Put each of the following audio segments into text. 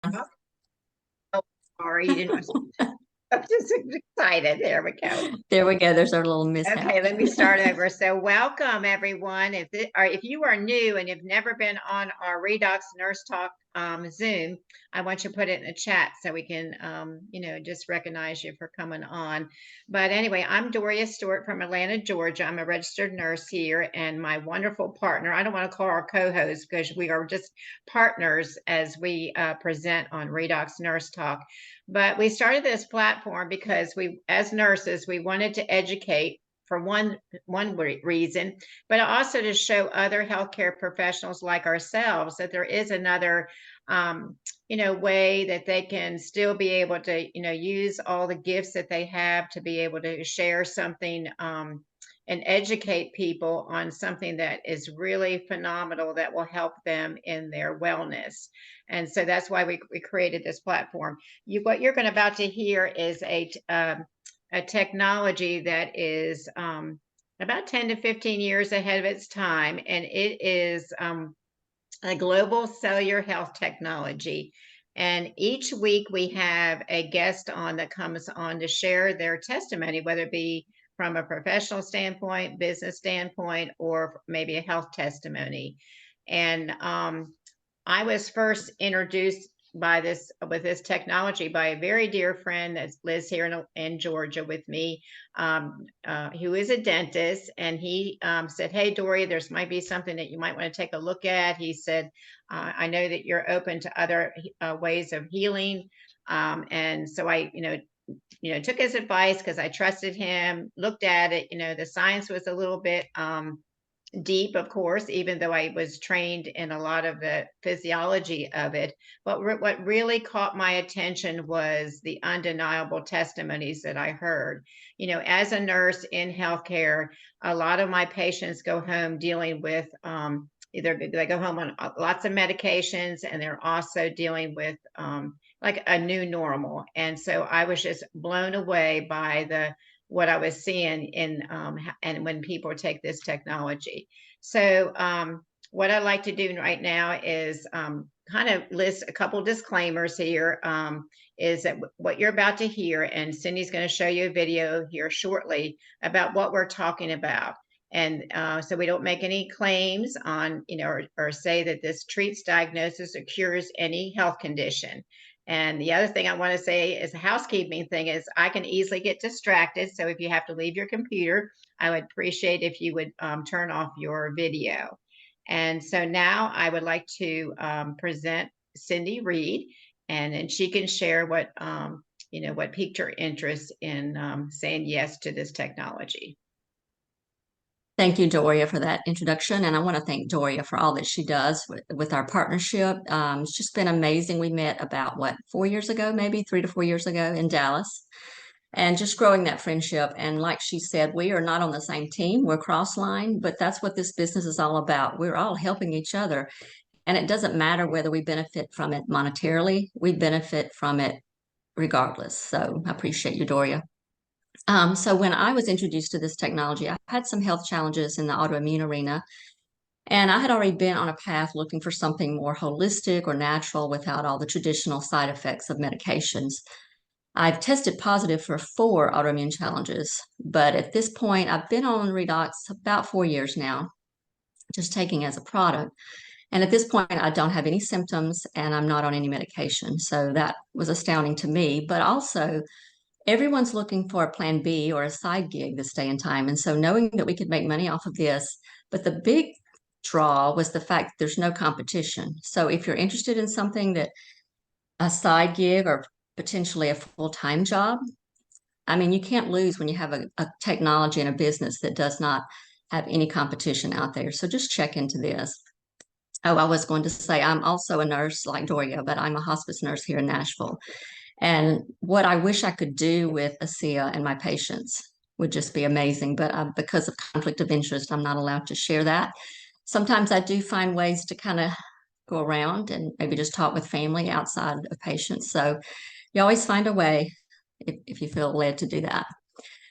Oh, sorry, you didn't. I'm just excited. There we go. There we go. There's our little mishap. Okay, let me start over. So, welcome everyone. If you are new and you've never been on our Redox Nurse Talk Zoom, I want you to put it in the chat so we can, just recognize you for coming on. But anyway, I'm Doria Stewart from Atlanta, Georgia. I'm a registered nurse here, and my wonderful partner. I don't want to call our co-host because we are just partners as we present on Redox Nurse Talk. But we started this platform because we, as nurses, we wanted to educate for one reason, but also to show other healthcare professionals like ourselves that there is another way that they can still be able to use all the gifts that they have to be able to share something and educate people on something that is really phenomenal that will help them in their wellness. And so that's why we created this platform. What you're going about to hear is a technology that is about 10 to 15 years ahead of its time, and it is a global cellular health technology. And each week we have a guest on that comes on to share their testimony, whether it be from a professional standpoint, business standpoint, or maybe a health testimony. And I was first introduced by this with this technology by a very dear friend that lives here in Georgia with me, who is a dentist, and he said, "Hey, Dory, there's might be something that you might want to take a look at." He said, "I know that you're open to other ways of healing," and so I, took his advice because I trusted him. Looked at it, the science was a little bit deep, of course, even though I was trained in a lot of the physiology of it. But what really caught my attention was the undeniable testimonies that I heard. As a nurse in healthcare, a lot of my patients go home dealing with either they go home on lots of medications, and they're also dealing with like a new normal. And so I was just blown away by the what I was seeing in and when people take this technology. So what I'd like to do right now is kind of list a couple disclaimers here. Is that what you're about to hear, and Cindy's going to show you a video here shortly about what we're talking about. And so we don't make any claims on, or say that this treats, diagnoses, or cures any health condition. And the other thing I want to say is a housekeeping thing is I can easily get distracted. So if you have to leave your computer, I would appreciate if you would turn off your video. And so now I would like to present Cindy Reed, and then she can share what piqued her interest in saying yes to this technology. Thank you, Doria, for that introduction. And I want to thank Doria for all that she does with our partnership. It's just been amazing. We met about, 4 years ago, maybe 3 to 4 years ago in Dallas, and just growing that friendship. And like she said, we are not on the same team, we're cross line, but that's what this business is all about. We're all helping each other. And it doesn't matter whether we benefit from it monetarily, we benefit from it regardless. So I appreciate you, Doria. So when I was introduced to this technology, I had some health challenges in the autoimmune arena, and I had already been on a path looking for something more holistic or natural without all the traditional side effects of medications. I've tested positive for 4 autoimmune challenges, but at this point, I've been on Redox about 4 years now, just taking as a product. And at this point, I don't have any symptoms and I'm not on any medication. So that was astounding to me, but also everyone's looking for a plan B or a side gig this day and time. And so knowing that we could make money off of this, but the big draw was the fact that there's no competition. So if you're interested in something that a side gig or potentially a full-time job, I mean, you can't lose when you have a technology and a business that does not have any competition out there. So just check into this. Oh, I was going to say I'm also a nurse like Doria, but I'm a hospice nurse here in Nashville. And what I wish I could do with ASEA and my patients would just be amazing. But because of conflict of interest, I'm not allowed to share that. Sometimes I do find ways to kind of go around and maybe just talk with family outside of patients. So you always find a way if you feel led to do that.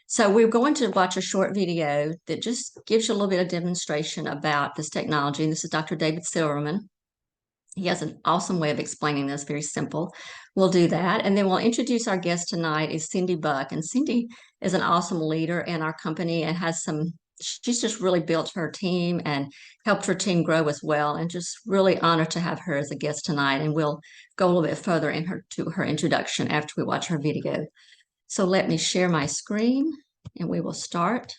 So we're going to watch a short video that just gives you a little bit of demonstration about this technology. And this is Dr. David Silverman. He has an awesome way of explaining this, very simple. We'll do that. And then we'll introduce our guest tonight is Cindy Buck. And Cindy is an awesome leader in our company and she's just really built her team and helped her team grow as well. And just really honored to have her as a guest tonight. And we'll go a little bit further to her introduction after we watch her video. So let me share my screen and we will start.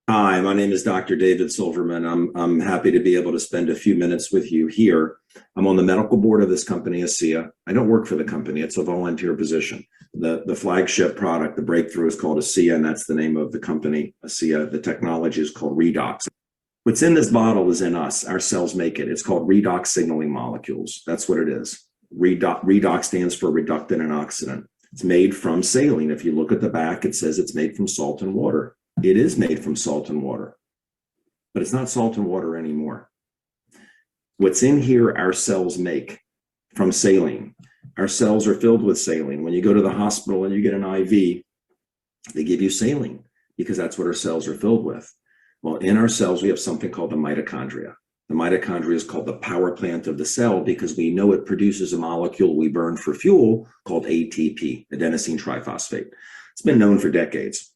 Hi, my name is Dr. David Silverman. I'm happy to be able to spend a few minutes with you here. I'm on the medical board of this company, ASEA. I don't work for the company. It's a volunteer position. The flagship product, the breakthrough, is called ASEA, and that's the name of the company, ASEA. The technology is called redox. What's in this bottle is in us. Our cells make it. It's called redox signaling molecules. That's what it is. Redox stands for reductant and oxidant. It's made from saline. If you look at the back, it says it's made from salt and water. It is made from salt and water, but it's not salt and water anymore. What's in here, our cells make from saline. Our cells are filled with saline. When you go to the hospital and you get an IV, they give you saline because that's what our cells are filled with. Well, in our cells, we have something called the mitochondria. The mitochondria is called the power plant of the cell because we know it produces a molecule we burn for fuel called ATP, adenosine triphosphate. It's been known for decades.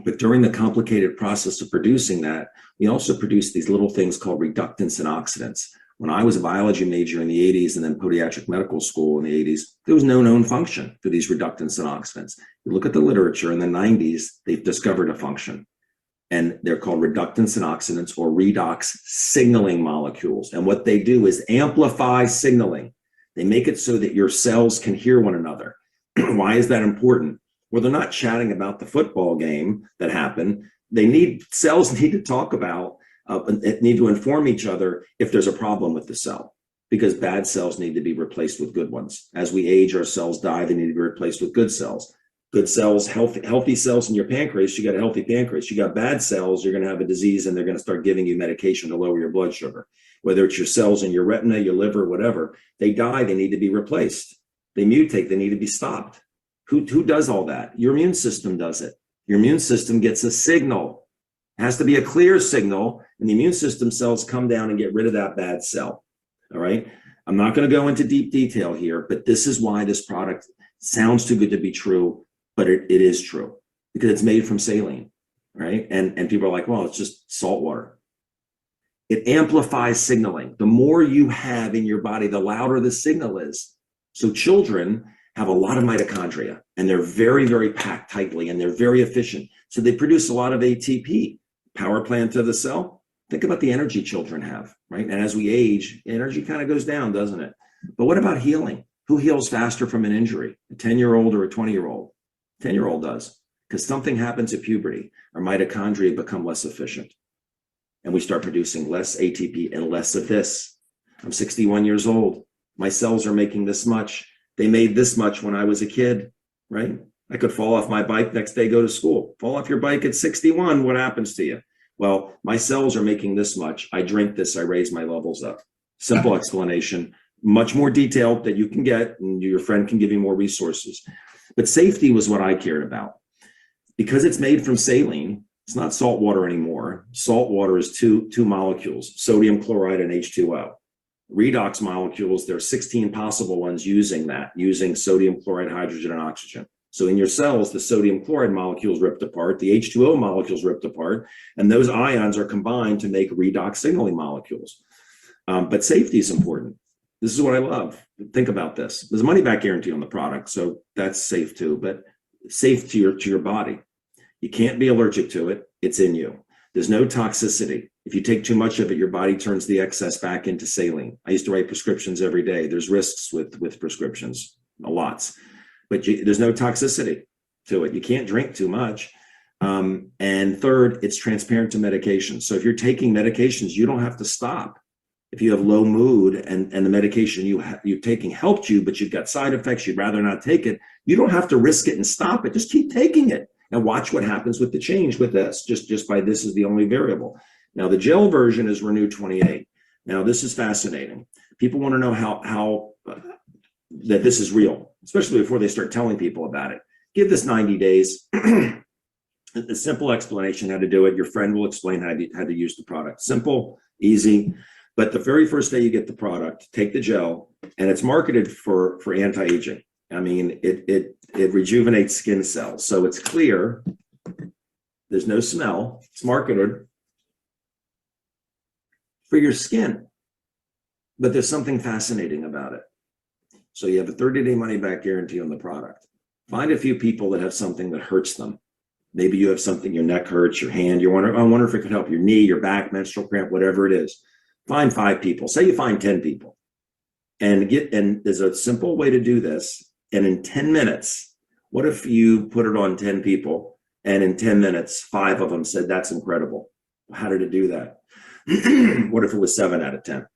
But during the complicated process of producing that, we also produce these little things called reductants and oxidants. When I was a biology major in the 80s and then podiatric medical school in the 80s, there was no known function for these reductants and oxidants. You look at the literature in the 90s, they've discovered a function. And they're called reductants and oxidants, or redox signaling molecules. And what they do is amplify signaling. They make it so that your cells can hear one another. Why is that important? Well, they're not chatting about the football game that happened. Cells need to talk about, need to inform each other if there's a problem with the cell, because bad cells need to be replaced with good ones. As we age, our cells die, they need to be replaced with good cells. Good cells, healthy cells in your pancreas, you got a healthy pancreas. You got bad cells, you're going to have a disease and they're going to start giving you medication to lower your blood sugar. Whether it's your cells in your retina, your liver, whatever, they die, they need to be replaced. They mutate, they need to be stopped. Who does all that? Your immune system does it. Your immune system gets a signal. It has to be a clear signal, and the immune system cells come down and get rid of that bad cell. All right. I'm not going to go into deep detail here, but this is why this product sounds too good to be true, but it is true because it's made from saline, right? And people are like, well, it's just salt water. It amplifies signaling. The more you have in your body, the louder the signal is. So children have a lot of mitochondria and they're very, very packed tightly and they're very efficient. So they produce a lot of ATP, power plant of the cell. Think about the energy children have, right? And as we age, energy kind of goes down, doesn't it? But what about healing? Who heals faster from an injury? A 10-year-old or a 20-year-old? 10-year-old does, because something happens at puberty. Our mitochondria become less efficient and we start producing less ATP and less of this. I'm 61 years old. My cells are making this much. They made this much when I was a kid, right? I could fall off my bike next day, go to school. Fall off your bike at 61, what happens to you? Well, my cells are making this much. I drink this, I raise my levels up. Simple explanation, much more detailed that you can get, and your friend can give you more resources. But safety was what I cared about. Because it's made from saline, it's not salt water anymore. Salt water is two molecules, sodium chloride and H2O. Redox molecules, there are 16 possible ones using sodium chloride, hydrogen, and oxygen. So in your cells, the sodium chloride molecules ripped apart, the H2O molecules ripped apart, and those ions are combined to make redox signaling molecules. But safety is important. This is what I love. Think about this. There's a money back guarantee on the product, so that's safe too, but safe to your body. You can't be allergic to it. It's in you. There's no toxicity. If you take too much of it, your body turns the excess back into saline. I used to write prescriptions every day. There's risks with prescriptions, lots, but there's no toxicity to it. You can't drink too much. And third, it's transparent to medication. So if you're taking medications, you don't have to stop. If you have low mood and the medication you're taking helped you, but you've got side effects, you'd rather not take it, you don't have to risk it and stop it. Just keep taking it and watch what happens with the change with this, just by this is the only variable. Now, the gel version is Renew 28. Now, this is fascinating. People want to know how that this is real, especially before they start telling people about it. Give this 90 days. A simple explanation how to do it. Your friend will explain how to use the product. Simple, easy. But the very first day you get the product, take the gel, and it's marketed for anti-aging. I mean, it rejuvenates skin cells. So it's clear. There's no smell. It's marketed for your skin. But there's something fascinating about it. So you have a 30-day money-back guarantee on the product. Find a few people that have something that hurts them. Maybe you have something, your neck hurts, your hand, I wonder if it could help your knee, your back, menstrual cramp, whatever it is. Find 5 people. Say you find 10 people. And there's a simple way to do this. And in 10 minutes, what if you put it on 10 people and in 10 minutes, 5 of them said, that's incredible. How did it do that? What if it was 7 out of 10?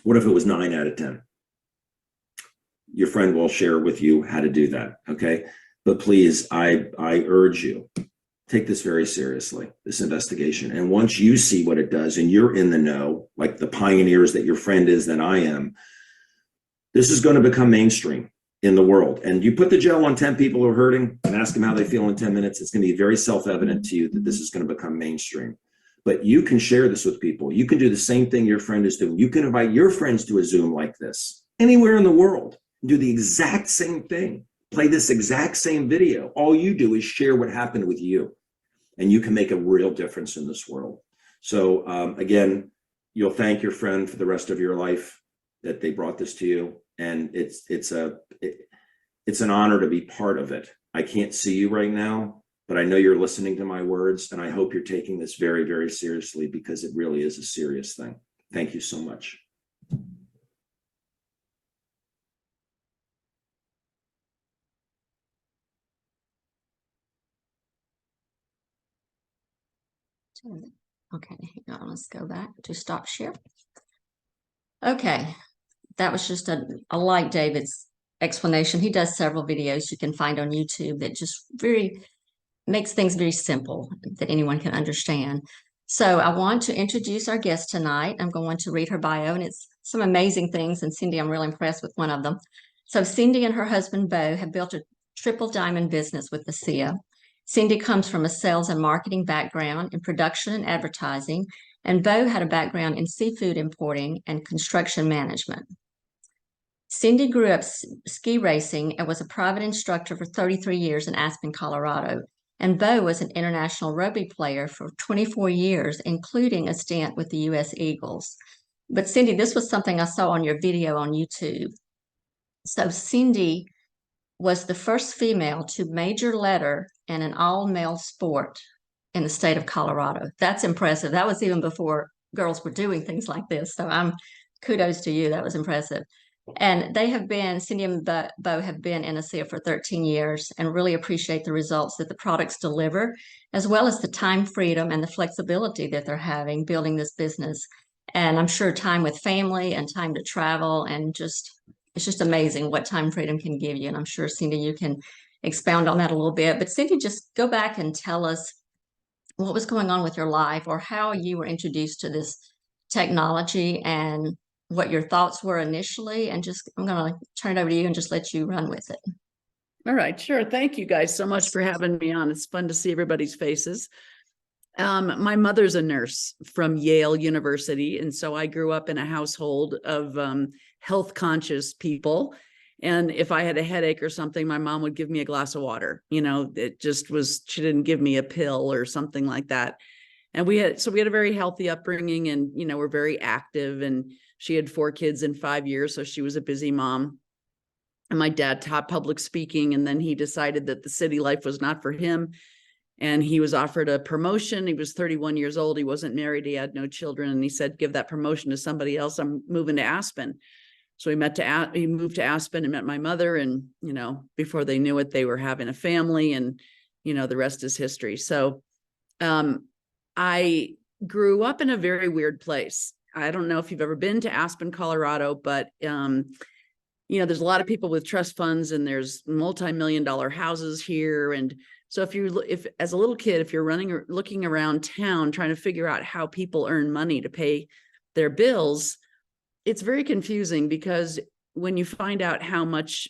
What if it was 9 out of 10? Your friend will share with you how to do that, okay? But please, I urge you, take this very seriously, this investigation. And once you see what it does and you're in the know, like the pioneers that your friend is, that I am, this is going to become mainstream in the world. And you put the gel on 10 people who are hurting and ask them how they feel in 10 minutes, it's going to be very self-evident to you that this is going to become mainstream. But you can share this with people. You can do the same thing your friend is doing. You can invite your friends to a Zoom like this anywhere in the world. Do the exact same thing. Play this exact same video. All you do is share what happened with you, and you can make a real difference in this world. So again, you'll thank your friend for the rest of your life that they brought this to you, and it's an honor to be part of it. I can't see you right now, but I know you're listening to my words, and I hope you're taking this very, very seriously, because it really is a serious thing. Thank you so much. Okay, hang on, let's go back to stop share. Okay, that was just I like David's explanation. He does several videos you can find on YouTube that just makes things very simple that anyone can understand. So I want to introduce our guest tonight. I'm going to read her bio, and it's some amazing things. And Cindy, I'm really impressed with one of them. So Cindy and her husband, Bo, have built a triple diamond business with ASEA. Cindy comes from a sales and marketing background in production and advertising, and Bo had a background in seafood importing and construction management. Cindy grew up ski racing and was a private instructor for 33 years in Aspen, Colorado. And Bo was an international rugby player for 24 years, including a stint with the U.S. Eagles. But Cindy, this was something I saw on your video on YouTube. So Cindy was the first female to major letter in an all-male sport in the state of Colorado. That's impressive. That was even before girls were doing things like this. So kudos to you. That was impressive. And they have been, Cindy and Bo have been in ASEA for 13 years and really appreciate the results that the products deliver, as well as the time freedom and the flexibility that they're having building this business. And I'm sure time with family and time to travel, and it's just amazing what time freedom can give you. And I'm sure, Cindy, you can expound on that a little bit. But Cindy, just go back and tell us what was going on with your life, or how you were introduced to this technology, and what your thoughts were initially. And just, I'm going to turn it over to you and just let you run with it. All right, sure. Thank you guys so much for having me on. It's fun to see everybody's faces. My mother's a nurse from Yale University, and so I grew up in a household of health conscious people. And if I had a headache or something, my mom would give me a glass of water. You know, it just was, she didn't give me a pill or something like that. And we had a very healthy upbringing, and, you know, we're very active, and she had 4 kids in 5 years. So she was a busy mom. And my dad taught public speaking, and then he decided that the city life was not for him. And he was offered a promotion. He was 31 years old. He wasn't married. He had no children. And he said, give that promotion to somebody else. I'm moving to Aspen. So he moved to Aspen and met my mother. And, you know, before they knew it, they were having a family, and, you know, the rest is history. So I grew up in a very weird place. I don't know if you've ever been to Aspen, Colorado, but, you know, there's a lot of people with trust funds, and there's multi-million-dollar houses here. And so if as a little kid, if you're running or looking around town trying to figure out how people earn money to pay their bills, it's very confusing because when you find out how much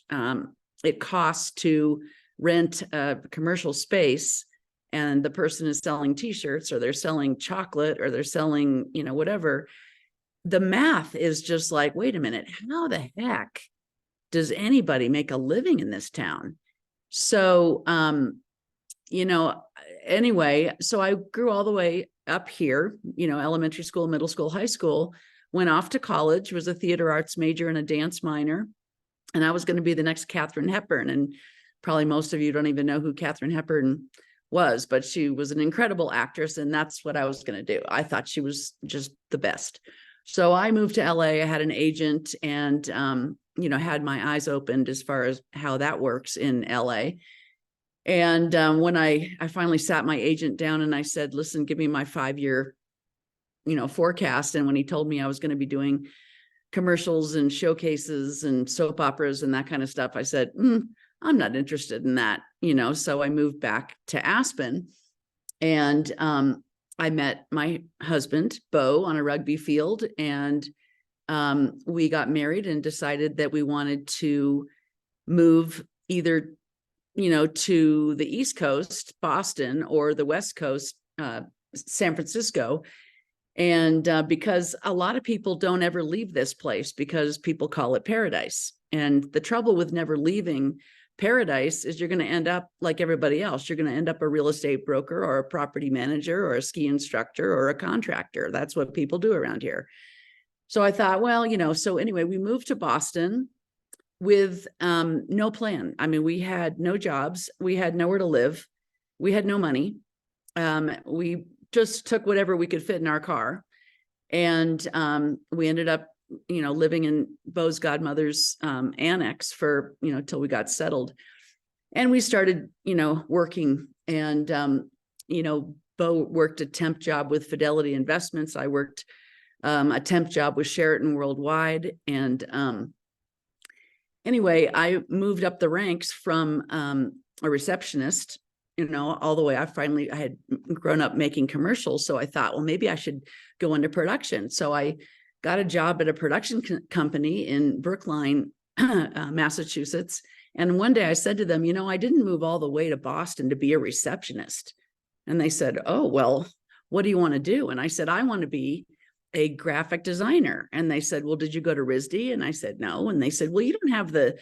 it costs to rent a commercial space, and the person is selling t-shirts, or they're selling chocolate, or they're selling, whatever, the math is just like, wait a minute, how the heck does anybody make a living in this town? So, anyway, so I grew all the way up here, elementary school, middle school, high school, went off to college, was a theater arts major and a dance minor. And I was going to be the next Katharine Hepburn. And probably most of you don't even know who Katharine Hepburn was, but she was an incredible actress. And that's what I was going to do. I thought she was just the best. So I moved to LA. I had an agent and, had my eyes opened as far as how that works in LA. And when I finally sat my agent down and I said, listen, give me my 5-year, forecast. And when he told me I was going to be doing commercials and showcases and soap operas and that kind of stuff, I said, I'm not interested in that, so I moved back to Aspen. And I met my husband, Bo, on a rugby field, and we got married and decided that we wanted to move either, to the East Coast, Boston, or the West Coast, San Francisco. And because a lot of people don't ever leave this place because people call it paradise. And the trouble with never leaving paradise is you're going to end up like everybody else. You're going to end up a real estate broker or a property manager or a ski instructor or a contractor. That's what people do around here. So I thought, well, so anyway, we moved to Boston with no plan. I mean, we had no jobs. We had nowhere to live. We had no money. We just took whatever we could fit in our car. And we ended up, living in Bo's godmother's annex for, till we got settled. And we started, working. And, Bo worked a temp job with Fidelity Investments. I worked a temp job with Sheraton Worldwide. And anyway, I moved up the ranks from a receptionist, all the way. I had grown up making commercials. So I thought, well, maybe I should go into production. So I got a job at a production company in Brookline, Massachusetts. And one day I said to them, I didn't move all the way to Boston to be a receptionist. And they said, oh, well, what do you want to do? And I said, I want to be a graphic designer. And they said, well, did you go to RISD? And I said, no. And they said, well, you don't have the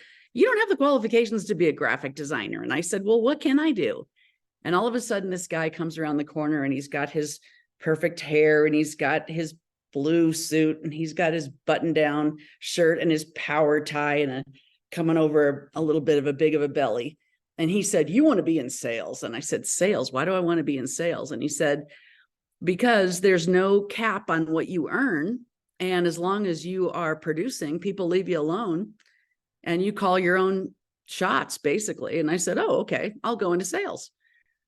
qualifications to be a graphic designer. And I said, well, what can I do? And all of a sudden, this guy comes around the corner and he's got his perfect hair and he's got his blue suit and he's got his button down shirt and his power tie and coming over a little bit of a big of a belly. And he said, you want to be in sales? And I said, sales? Why do I want to be in sales? And he said, because there's no cap on what you earn. And as long as you are producing, people leave you alone and you call your own shots, basically. And I said, oh, okay, I'll go into sales.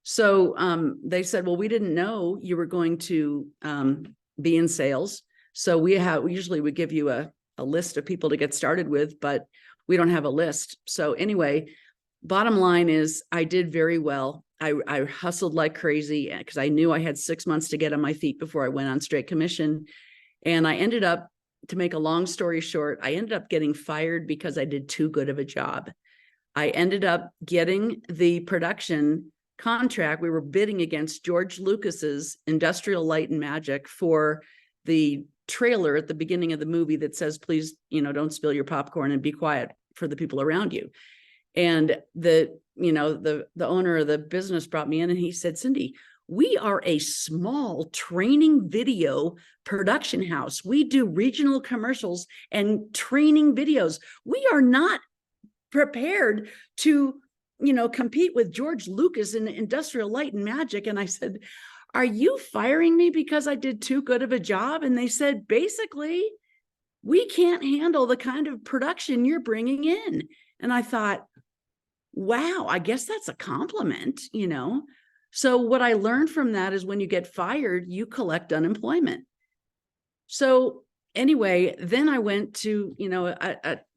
So they said, well, we didn't know you were going to be in sales. So we usually would give you a list of people to get started with, but we don't have a list. So anyway, bottom line is I did very well. I hustled like crazy because I knew I had 6 months to get on my feet before I went on straight commission. And I ended up, to make a long story short, I ended up getting fired because I did too good of a job. I ended up getting the production contract. We were bidding against George Lucas's Industrial Light and Magic for the trailer at the beginning of the movie that says, please, don't spill your popcorn and be quiet for the people around you. And the owner of the business brought me in and he said, Cindy, we are a small training video production house. We do regional commercials and training videos. We are not prepared to compete with George Lucas in Industrial Light and Magic. And I said, are you firing me because I did too good of a job? And they said, basically, we can't handle the kind of production you're bringing in. And I thought, wow, I guess that's a compliment, So what I learned from that is when you get fired, you collect unemployment. So anyway, then I went to,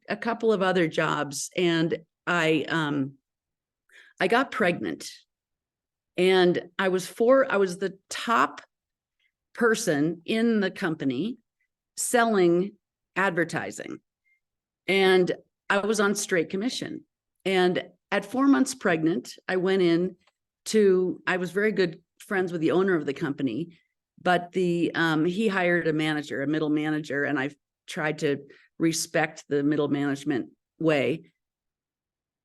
a couple of other jobs, and I got pregnant, and I was the top person in the company selling advertising. And I was on straight commission. And at 4 months pregnant, I went in I was very good friends with the owner of the company, but he hired a middle manager, and I tried to respect the middle management way.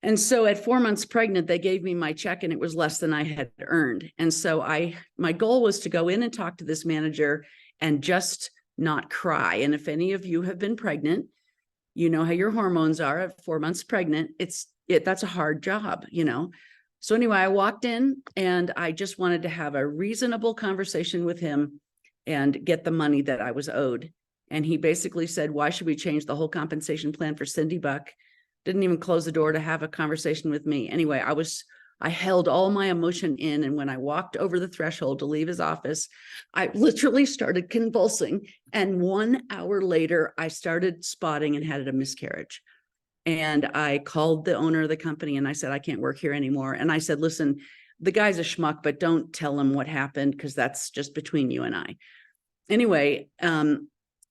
And so at 4 months pregnant, they gave me my check and it was less than I had earned. And so my goal was to go in and talk to this manager and just not cry. And if any of you have been pregnant, you know how your hormones are at 4 months pregnant. That's a hard job, you know? So anyway, I walked in and I just wanted to have a reasonable conversation with him and get the money that I was owed. And he basically said, why should we change the whole compensation plan for Cindy Buck? Didn't even close the door to have a conversation with me. Anyway, I held all my emotion in. And when I walked over the threshold to leave his office, I literally started convulsing. And 1 hour later, I started spotting and had a miscarriage. And I called the owner of the company and I said, I can't work here anymore. And I said, listen, the guy's a schmuck, but don't tell him what happened, because that's just between you and I. Anyway,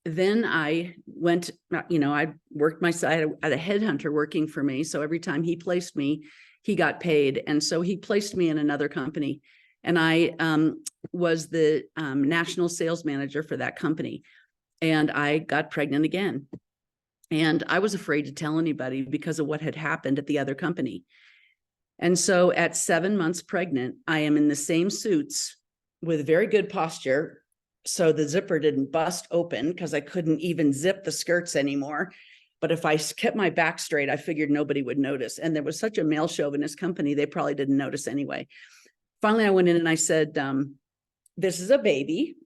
then I went, I worked my side. I had a headhunter working for me. So every time he placed me, he got paid. And so he placed me in another company. And I was the national sales manager for that company. And I got pregnant again. And I was afraid to tell anybody because of what had happened at the other company. And so at 7 months pregnant, I am in the same suits with very good posture. So the zipper didn't bust open because I couldn't even zip the skirts anymore. But if I kept my back straight, I figured nobody would notice. And there was such a male chauvinist company, they probably didn't notice anyway. Finally, I went in and I said, this is a baby.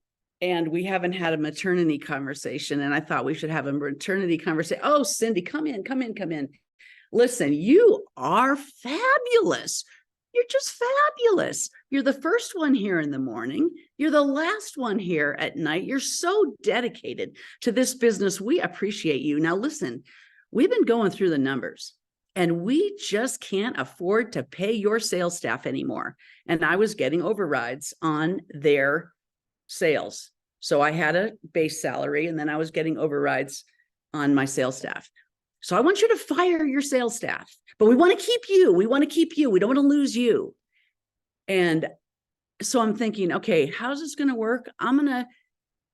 And we haven't had a maternity conversation. And I thought we should have a maternity conversation. Oh, Cindy, come in. Listen, you are fabulous. You're just fabulous. You're the first one here in the morning. You're the last one here at night. You're so dedicated to this business. We appreciate you. Now, listen, we've been going through the numbers and we just can't afford to pay your sales staff anymore. And I was getting overrides on their sales. So I had a base salary and then I was getting overrides on my sales staff. So I want you to fire your sales staff, but we want to keep you. We want to keep you. We don't want to lose you. And so I'm thinking, okay, how's this going to work? I'm going to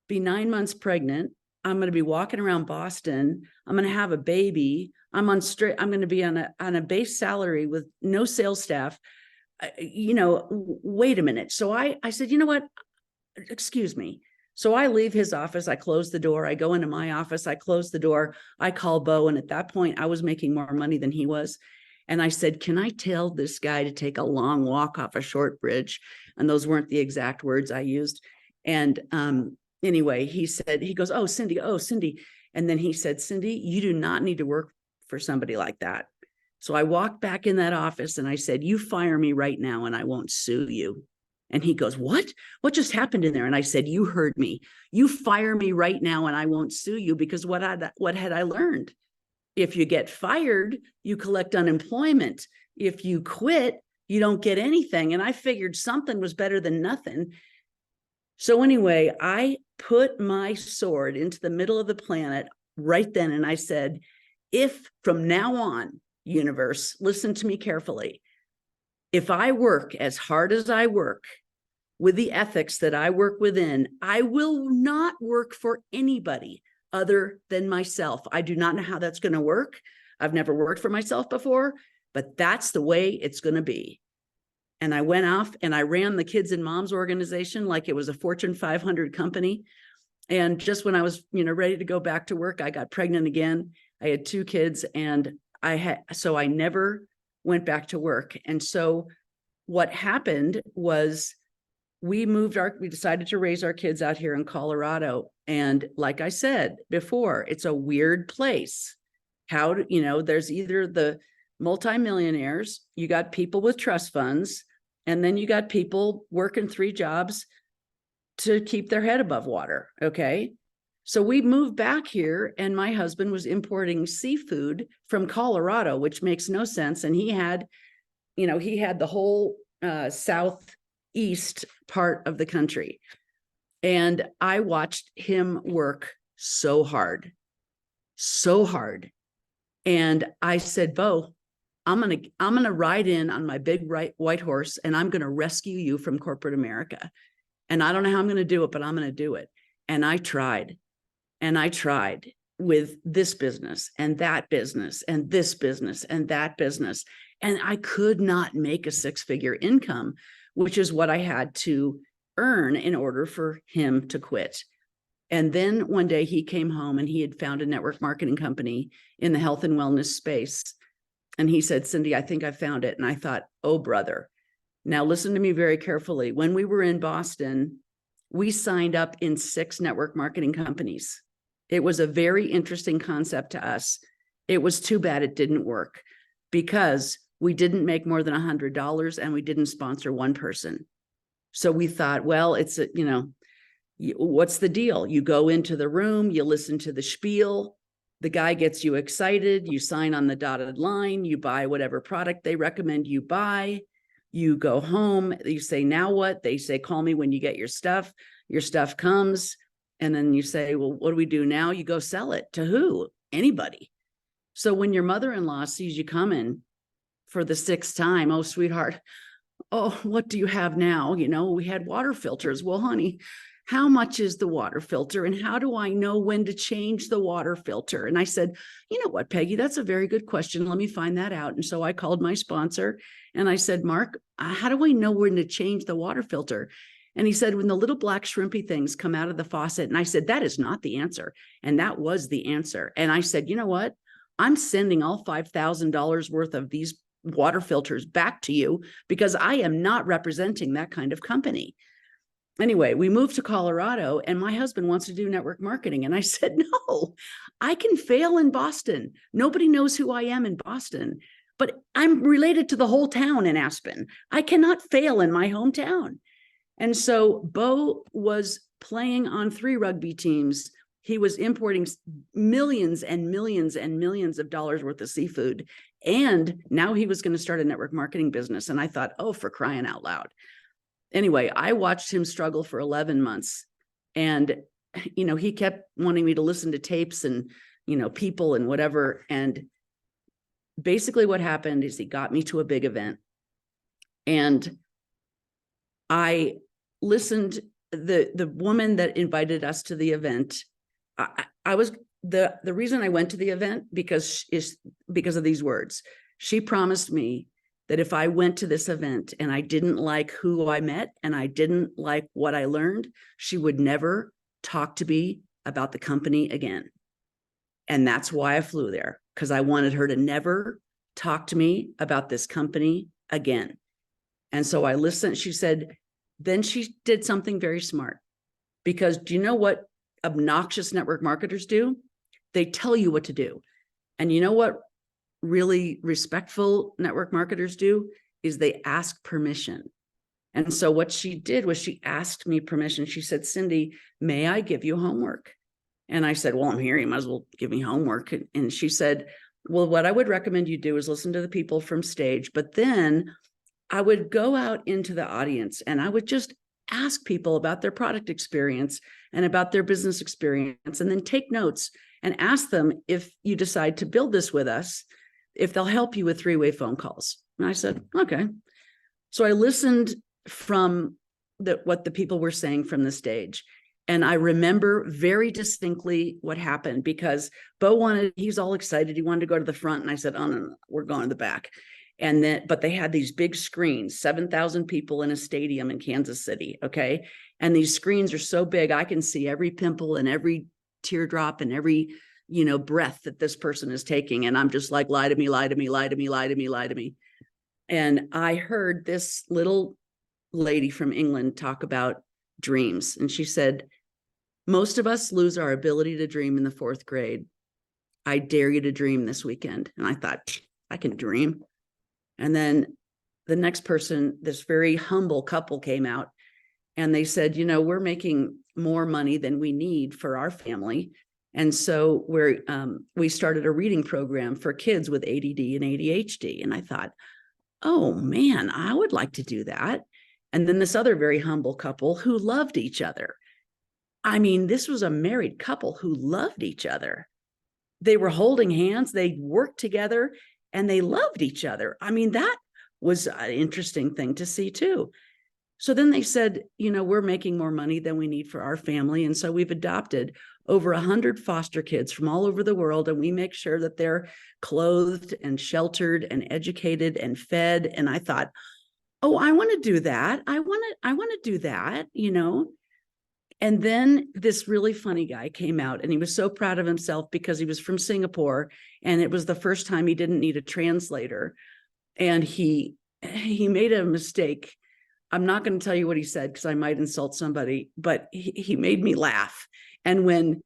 be 9 months pregnant. I'm going to be walking around Boston. I'm going to have a baby. I'm going to be on a base salary with no sales staff. Wait a minute. So I said, you know what? Excuse me. So I leave his office, I close the door, I go into my office, I close the door, I call Bo. And at that point, I was making more money than he was. And I said, can I tell this guy to take a long walk off a short bridge? And those weren't the exact words I used. And anyway, he goes, oh, Cindy. And then he said, Cindy, you do not need to work for somebody like that. So I walked back in that office and I said, you fire me right now and I won't sue you. And he goes, what just happened in there? And I said, you heard me. You fire me right now and I won't sue you, because what had I learned? If you get fired, you collect unemployment. If you quit, you don't get anything. And I figured something was better than nothing. So anyway, I put my sword into the middle of the planet right then. And I said, if from now on, universe, listen to me carefully. If I work as hard as I work with the ethics that I work within, I will not work for anybody other than myself. I do not know how that's going to work. I've never worked for myself before, but that's the way it's going to be. And I went off and I ran the Kids and Moms organization like it was a Fortune 500 company. And just when I was, ready to go back to work, I got pregnant again. I had 2 kids and I never went back to work. And so what happened was we decided to raise our kids out here in Colorado. And like I said before, it's a weird place. There's either the multimillionaires, you got people with trust funds, and then you got people working 3 jobs to keep their head above water. Okay. So we moved back here and my husband was importing seafood from Colorado, which makes no sense. And he had the whole southeast part of the country. And I watched him work so hard, so hard. And I said, Bo, I'm gonna ride in on my big white horse, and I'm gonna rescue you from corporate America. And I don't know how I'm gonna do it, but I'm gonna do it. And I tried, and I tried with this business and that business and this business and that business. And I could not make a six-figure income, which is what I had to earn in order for him to quit. And then one day he came home and he had found a network marketing company in the health and wellness space. And he said, Cindy, I think I found it. And I thought, oh, brother, now listen to me very carefully. When we were in Boston, we signed up in 6 network marketing companies. It was a very interesting concept to us. It was too bad it didn't work because we didn't make more than $100 and we didn't sponsor one person. So we thought, well, it's what's the deal? You go into the room, you listen to the spiel, the guy gets you excited, you sign on the dotted line, you buy whatever product they recommend you buy, you go home, you say, now what? They say, call me when you get your stuff comes. And then you say, well, what do we do now? You go sell it to who? Anybody. So when your mother-in-law sees you coming for the 6th time, oh, sweetheart, oh, what do you have now? We had water filters. Well, honey, how much is the water filter? And how do I know when to change the water filter? And I said, you know what, Peggy, that's a very good question. Let me find that out. And so I called my sponsor and I said, Mark, how do I know when to change the water filter? And he said, when the little black shrimpy things come out of the faucet. And I said, that is not the answer. And that was the answer. And I said, you know what? I'm sending all $5,000 worth of these water filters back to you because I am not representing that kind of company. Anyway, we moved to Colorado and my husband wants to do network marketing. And I said, no, I can fail in Boston. Nobody knows who I am in Boston, but I'm related to the whole town in Aspen. I cannot fail in my hometown. And so Bo was playing on 3 rugby teams. He was importing millions and millions and millions of dollars worth of seafood. And now he was going to start a network marketing business. And I thought, oh, for crying out loud. Anyway, I watched him struggle for 11 months. And, he kept wanting me to listen to tapes and, people and whatever. And basically what happened is he got me to a big event. And I listened, the woman that invited us to the event, I was the reason I went to the event because of these words. She promised me that if I went to this event and I didn't like who I met and I didn't like what I learned, she would never talk to me about the company again. And that's why I flew there, because I wanted her to never talk to me about this company again. And so I listened. She said, then she did something very smart, because do you know what obnoxious network marketers do? They tell you what to do. And you know what really respectful network marketers do is they ask permission. And so what she did was she asked me permission. She said, Cindy, may I give you homework? And I said, well, I'm here. You might as well give me homework. And she said, well, what I would recommend you do is listen to the people from stage, but then I would go out into the audience and I would just ask people about their product experience and about their business experience, and then take notes and ask them, if you decide to build this with us, if they'll help you with 3-way phone calls. And I said, okay. So I listened from what the people were saying from the stage. And I remember very distinctly what happened, because Bo he's all excited. He wanted to go to the front. And I said, oh, no, we're going to the back. And then, but they had these big screens, 7,000 people in a stadium in Kansas City. Okay. And these screens are so big, I can see every pimple and every teardrop and every, breath that this person is taking. And I'm just like, lie to me, lie to me, lie to me, lie to me, lie to me. And I heard this little lady from England talk about dreams. And she said, most of us lose our ability to dream in the 4th grade. I dare you to dream this weekend. And I thought, I can dream. And then the next person, this very humble couple, came out and they said, we're making more money than we need for our family. And so we started a reading program for kids with ADD and ADHD. And I thought, oh man, I would like to do that. And then this other very humble couple who loved each other I mean, this was a married couple who loved each other. They were holding hands, they worked together, and they loved each other. I mean, that was an interesting thing to see too. So then they said, we're making more money than we need for our family. And so we've adopted over 100 foster kids from all over the world. And we make sure that they're clothed and sheltered and educated and fed. And I thought, oh, I want to do that. I want to do that, And then this really funny guy came out, and he was so proud of himself because he was from Singapore. And it was the first time he didn't need a translator. And he made a mistake. I'm not going to tell you what he said because I might insult somebody, but he made me laugh. And when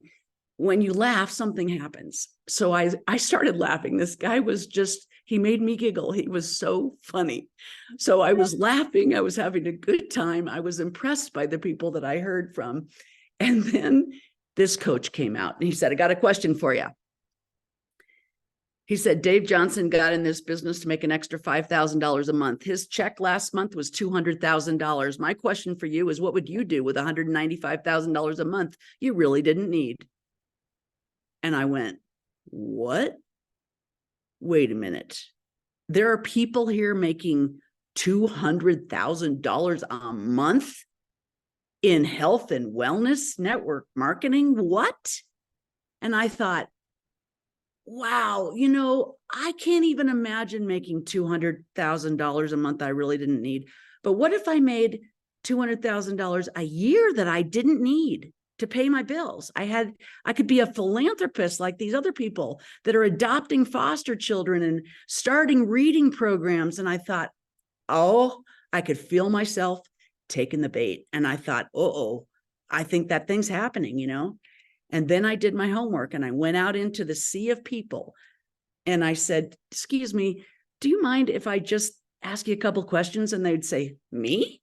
you laugh, something happens. So I started laughing. This guy was he made me giggle. He was so funny. So I was laughing. I was having a good time. I was impressed by the people that I heard from. And then this coach came out and he said, I got a question for you. He said, Dave Johnson got in this business to make an extra $5,000 a month. His check last month was $200,000. My question for you is, what would you do with $195,000 a month you really didn't need? And I went, what? Wait a minute. There are people here making $200,000 a month in health and wellness network marketing? What? And I thought, wow, I can't even imagine making $200,000 a month I really didn't need. But what if I made $200,000 a year that I didn't need to pay my bills? I could be a philanthropist like these other people that are adopting foster children and starting reading programs. And I thought, oh, I could feel myself taking the bait. And I thought, I think that thing's happening, And then I did my homework and I went out into the sea of people and I said, excuse me, do you mind if I just ask you a couple questions? And they'd say, me?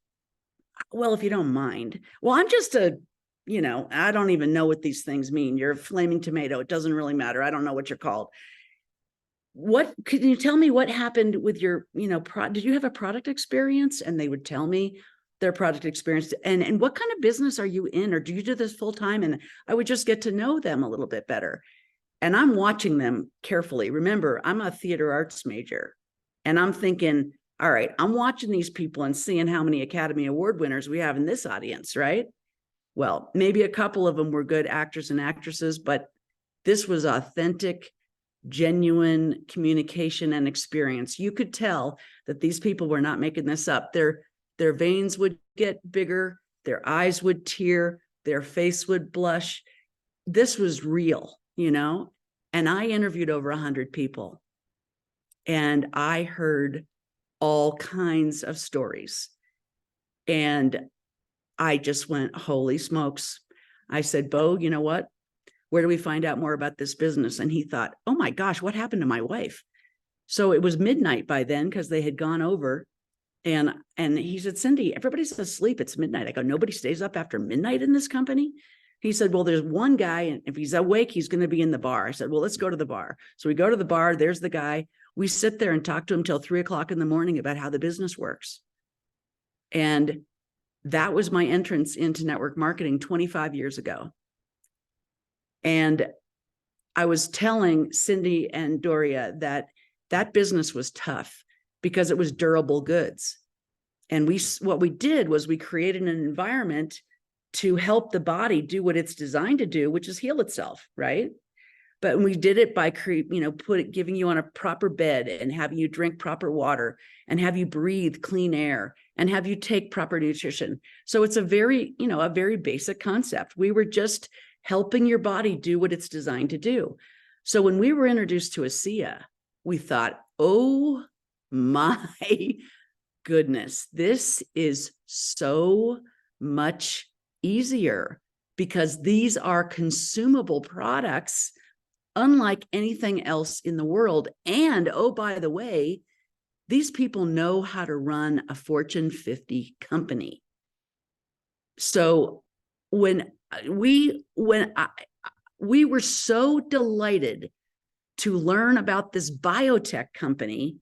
Well, if you don't mind. Well, I'm just I don't even know what these things mean. You're a flaming tomato. It doesn't really matter. I don't know what you're called. Can you tell me what happened with your, did you have a product experience? And they would tell me their product experience and what kind of business are you in, or do you do this full time? And I would just get to know them a little bit better. And I'm watching them carefully. Remember, I'm a theater arts major and I'm thinking, all right, I'm watching these people and seeing how many Academy Award winners we have in this audience, right? Well, maybe a couple of them were good actors and actresses, but this was authentic, genuine communication and experience. You could tell that these people were not making this up. Their veins would get bigger, their eyes would tear, their face would blush. This was real, And I interviewed over 100 people and I heard all kinds of stories. And I just went, holy smokes. I said, Bo, you know what? Where do we find out more about this business? And he thought, oh my gosh, what happened to my wife? So it was midnight by then because they had gone over. And he said, Cindy, everybody's asleep. It's midnight. I go, nobody stays up after midnight in this company? He said, well, there's one guy, and if he's awake, he's going to be in the bar. I said, well, let's go to the bar. So we go to the bar. There's the guy. We sit there and talk to him till 3:00 in the morning about how the business works. And that was my entrance into network marketing 25 years ago. And I was telling Cindy and Doria that business was tough because it was durable goods. And what we did was we created an environment to help the body do what it's designed to do, which is heal itself, right? But we did it by giving you on a proper bed and having you drink proper water and have you breathe clean air and have you take proper nutrition. So it's a very basic concept. We were just helping your body do what it's designed to do. So when we were introduced to ASEA, we thought, oh my goodness, this is so much easier because these are consumable products unlike anything else in the world. And oh, by the way, these people know how to run a Fortune 50 company. So when we were so delighted to learn about this biotech company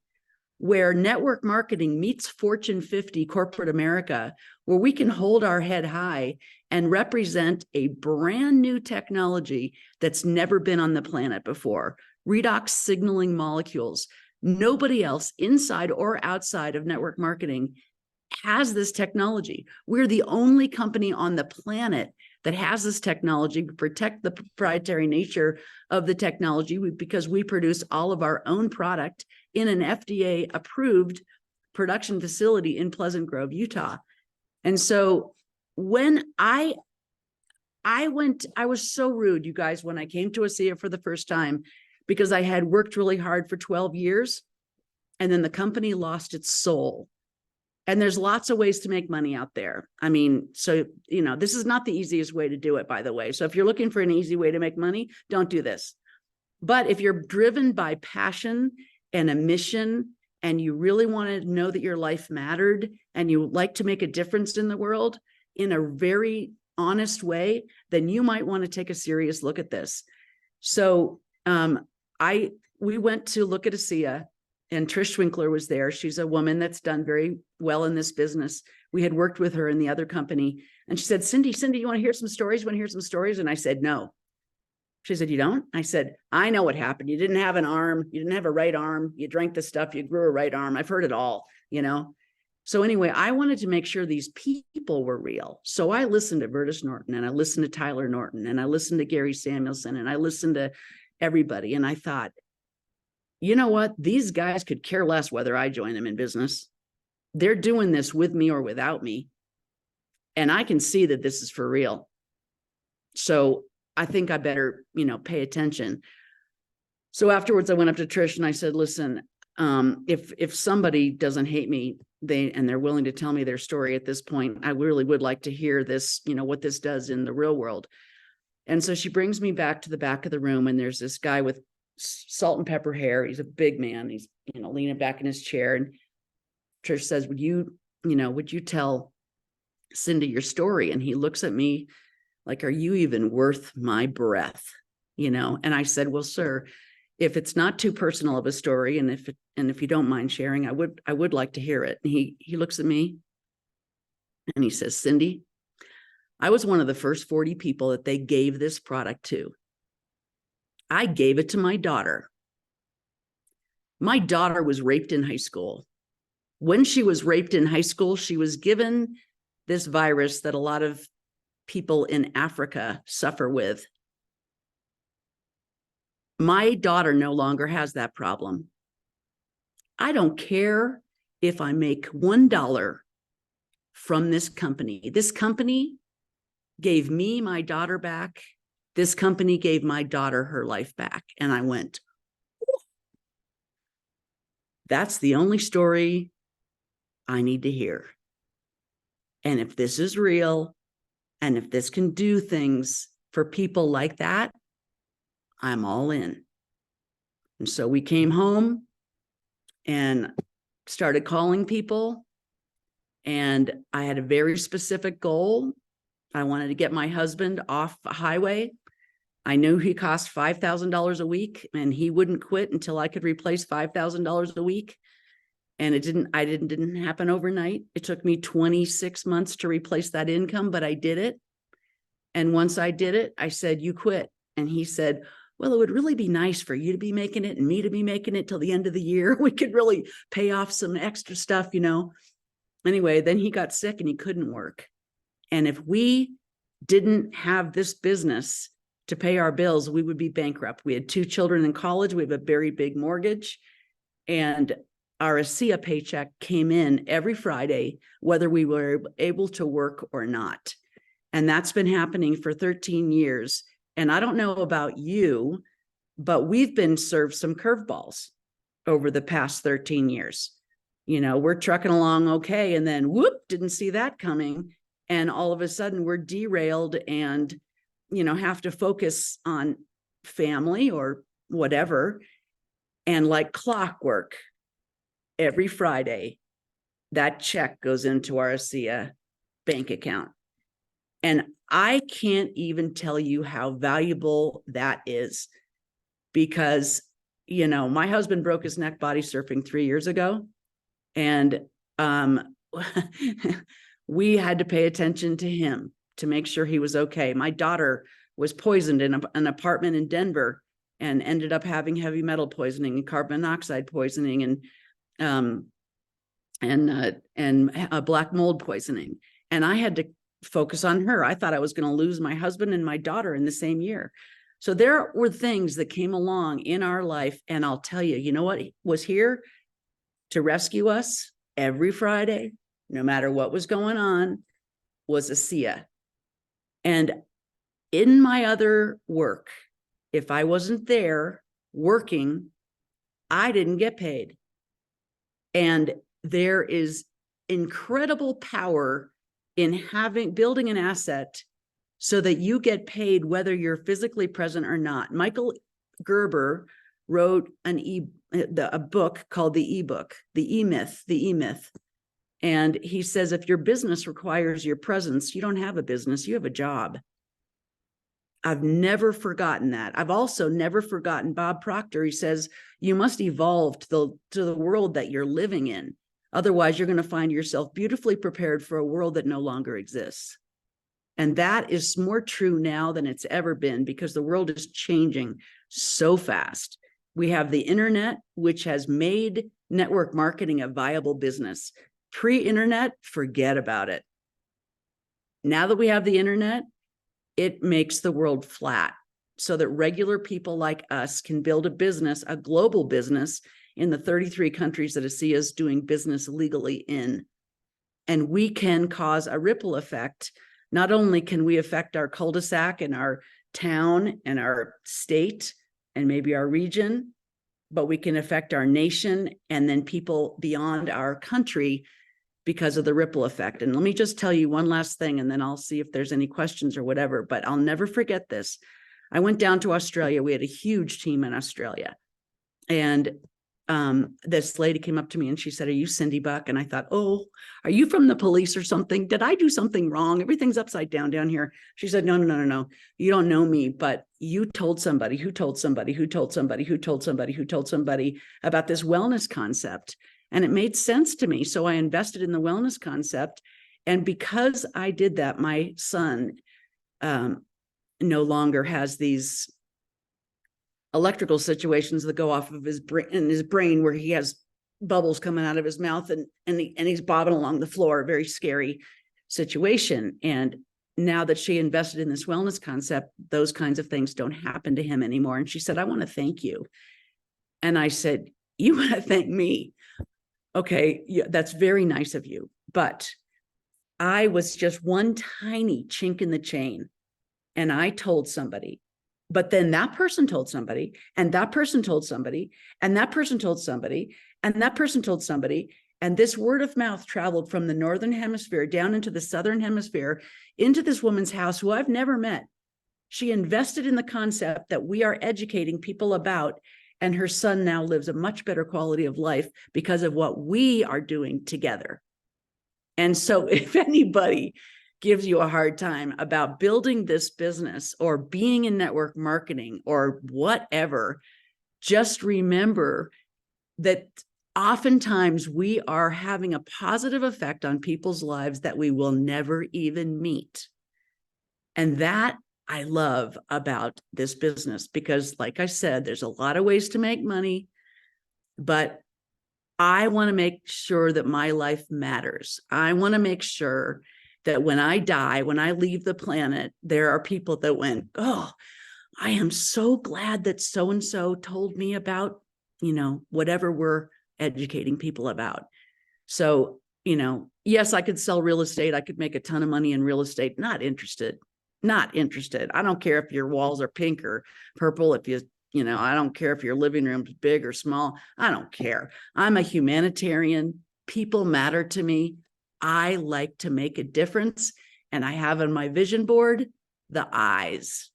where network marketing meets Fortune 50 corporate America, where we can hold our head high and represent a brand new technology that's never been on the planet before. Redox signaling molecules. Nobody else inside or outside of network marketing has this technology. We're the only company on the planet that has this technology to protect the proprietary nature of the technology because we produce all of our own product in an FDA approved production facility in Pleasant Grove, Utah. And so when I was so rude, you guys, when I came to ASEA for the first time, because I had worked really hard for 12 years and then the company lost its soul. And there's lots of ways to make money out there. I mean, so, you know, this is not the easiest way to do it, by the way. So if you're looking for an easy way to make money, don't do this. But if you're driven by passion and a mission, and you really want to know that your life mattered, and you like to make a difference in the world in a very honest way, then you might want to take a serious look at this. So we went to look at ASEA, and Trish Winkler was there. She's a woman that's done very well in this business. We had worked with her in the other company. And she said, Cindy, you want to hear some stories? Want to hear some stories? And I said, no. She said, you don't? I said, I know what happened. You didn't have an arm. You didn't have a right arm. You drank the stuff. You grew a right arm. I've heard it all, you know? So anyway, I wanted to make sure these people were real. So I listened to Vertus Norton, and I listened to Tyler Norton, and I listened to Gary Samuelson, and I listened to everybody. And I thought, you know what? These guys could care less whether I join them in business. They're doing this with me or without me. And I can see that this is for real. So I think I better, you know, pay attention. So afterwards I went up to Trish and I said, listen, if somebody doesn't hate me, and they're willing to tell me their story at this point, I really would like to hear this, you know, what this does in the real world. And so she brings me back to the back of the room, and there's this guy with salt and pepper hair. He's a big man. He's, you know, leaning back in his chair. And Trish says, would you tell Cindy your story? And he looks at me like, are you even worth my breath? You know? And I said, well, sir, if it's not too personal of a story, and if you don't mind sharing, I would like to hear it. And he looks at me and he says, Cindy, I was one of the first 40 people that they gave this product to. I gave it to my daughter. My daughter was raped in high school. When she was raped in high school, she was given this virus that a lot of people in Africa suffer with. My daughter no longer has that problem. I don't care if I make $1 from this company. This company gave me my daughter back. This company gave my daughter her life back. And I went, that's the only story I need to hear. And if this is real, and if this can do things for people like that, I'm all in. And so we came home and started calling people. And I had a very specific goal. I wanted to get my husband off a highway. I knew he cost $5,000 a week, and he wouldn't quit until I could replace $5,000 a week. And it didn't happen overnight. It took me 26 months to replace that income, but I did it. And once I did it, I said, you quit. And he said, well, it would really be nice for you to be making it and me to be making it till the end of the year. We could really pay off some extra stuff, you know. Anyway, then he got sick and he couldn't work. And if we didn't have this business to pay our bills, we would be bankrupt. We had 2 children in college. We have a very big mortgage. And our ASEA paycheck came in every Friday, whether we were able to work or not. And that's been happening for 13 years. And I don't know about you, but we've been served some curveballs over the past 13 years. You know, we're trucking along okay, and then whoop, didn't see that coming. And all of a sudden we're derailed and, you know, have to focus on family or whatever. And like clockwork, every Friday, that check goes into our ASEA bank account. And I can't even tell you how valuable that is, because, you know, my husband broke his neck body surfing 3 years ago. And we had to pay attention to him to make sure he was okay. My daughter was poisoned in an apartment in Denver and ended up having heavy metal poisoning and carbon monoxide poisoning and black mold poisoning. And I had to focus on her. I thought I was going to lose my husband and my daughter in the same year. So there were things that came along in our life. And I'll tell you, you know what was here to rescue us every Friday, no matter what was going on, was ASEA. And in my other work, if I wasn't there working, I didn't get paid. And there is incredible power in building an asset so that you get paid whether you're physically present or not. Michael Gerber wrote a book called The E-Book, The E-Myth. And he says, if your business requires your presence, you don't have a business, you have a job. I've never forgotten that. I've also never forgotten Bob Proctor. He says, you must evolve to the world that you're living in. Otherwise, you're going to find yourself beautifully prepared for a world that no longer exists. And that is more true now than it's ever been, because the world is changing so fast. We have the internet, which has made network marketing a viable business. Pre-internet, forget about it. Now that we have the internet, it makes the world flat so that regular people like us can build a business, a global business, in the 33 countries that ASEA is doing business legally in. And we can cause a ripple effect. Not only can we affect our cul-de-sac and our town and our state and maybe our region, but we can affect our nation and then people beyond our country because of the ripple effect. And let me just tell you one last thing, and then I'll see if there's any questions or whatever, but I'll never forget this. I went down to Australia. We had a huge team in Australia. And this lady came up to me and she said, are you Cindy Buck? And I thought, oh, are you from the police or something? Did I do something wrong? Everything's upside down here. She said, no. You don't know me, but you told somebody who told somebody who told somebody who told somebody who told somebody about this wellness concept. And it made sense to me. So I invested in the wellness concept. And because I did that, my son no longer has these electrical situations that go off of his brain where he has bubbles coming out of his mouth and he's bobbing along the floor. Very scary situation. And now that she invested in this wellness concept, those kinds of things don't happen to him anymore. And she said, I want to thank you. And I said, you want to thank me? Okay, yeah, that's very nice of you. But I was just one tiny chink in the chain. And I told somebody, but then that person told somebody, and that person told somebody, and that person told somebody, and that person told somebody. And this word of mouth traveled from the Northern Hemisphere down into the Southern Hemisphere, into this woman's house who I've never met. She invested in the concept that we are educating people about, and her son now lives a much better quality of life because of what we are doing together. And so if anybody gives you a hard time about building this business or being in network marketing or whatever, just remember that oftentimes we are having a positive effect on people's lives that we will never even meet. And that I love about this business, because like I said, there's a lot of ways to make money, but I want to make sure that my life matters. I want to make sure that when I die, when I leave the planet, there are people that went, oh, I am so glad that so-and-so told me about, whatever we're educating people about. So, yes, I could sell real estate. I could make a ton of money in real estate. Not interested. I don't care if your walls are pink or purple. If I don't care if your living room's big or small. I don't care. I'm a humanitarian. People matter to me. I like to make a difference. And I have on my vision board, the eyes.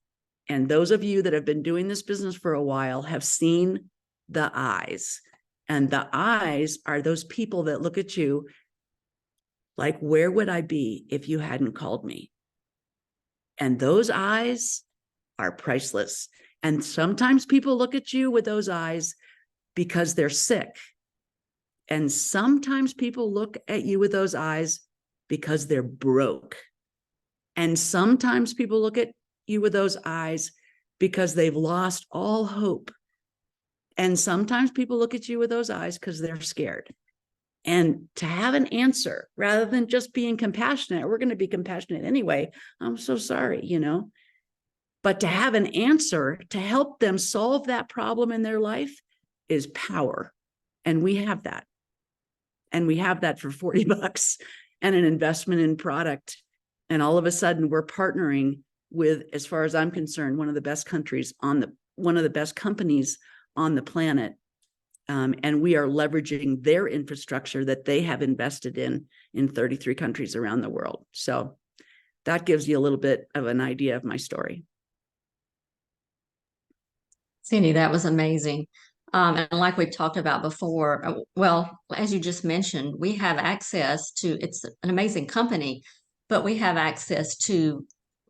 And those of you that have been doing this business for a while have seen the eyes. And the eyes are those people that look at you like, where would I be if you hadn't called me? And those eyes are priceless. And sometimes people look at you with those eyes because they're sick. And sometimes people look at you with those eyes because they're broke. And sometimes people look at you with those eyes because they've lost all hope. And sometimes people look at you with those eyes because they're scared. And to have an answer rather than just being compassionate, we're going to be compassionate anyway. I'm so sorry, but to have an answer to help them solve that problem in their life is power. And we have that. And we have that for $40 and an investment in product. And all of a sudden we're partnering with, as far as I'm concerned, one of the best companies on the planet. And we are leveraging their infrastructure that they have invested in 33 countries around the world. So that gives you a little bit of an idea of my story. Cindy, that was amazing. And like we've talked about before, well, as you just mentioned, we have access to, it's an amazing company, but we have access to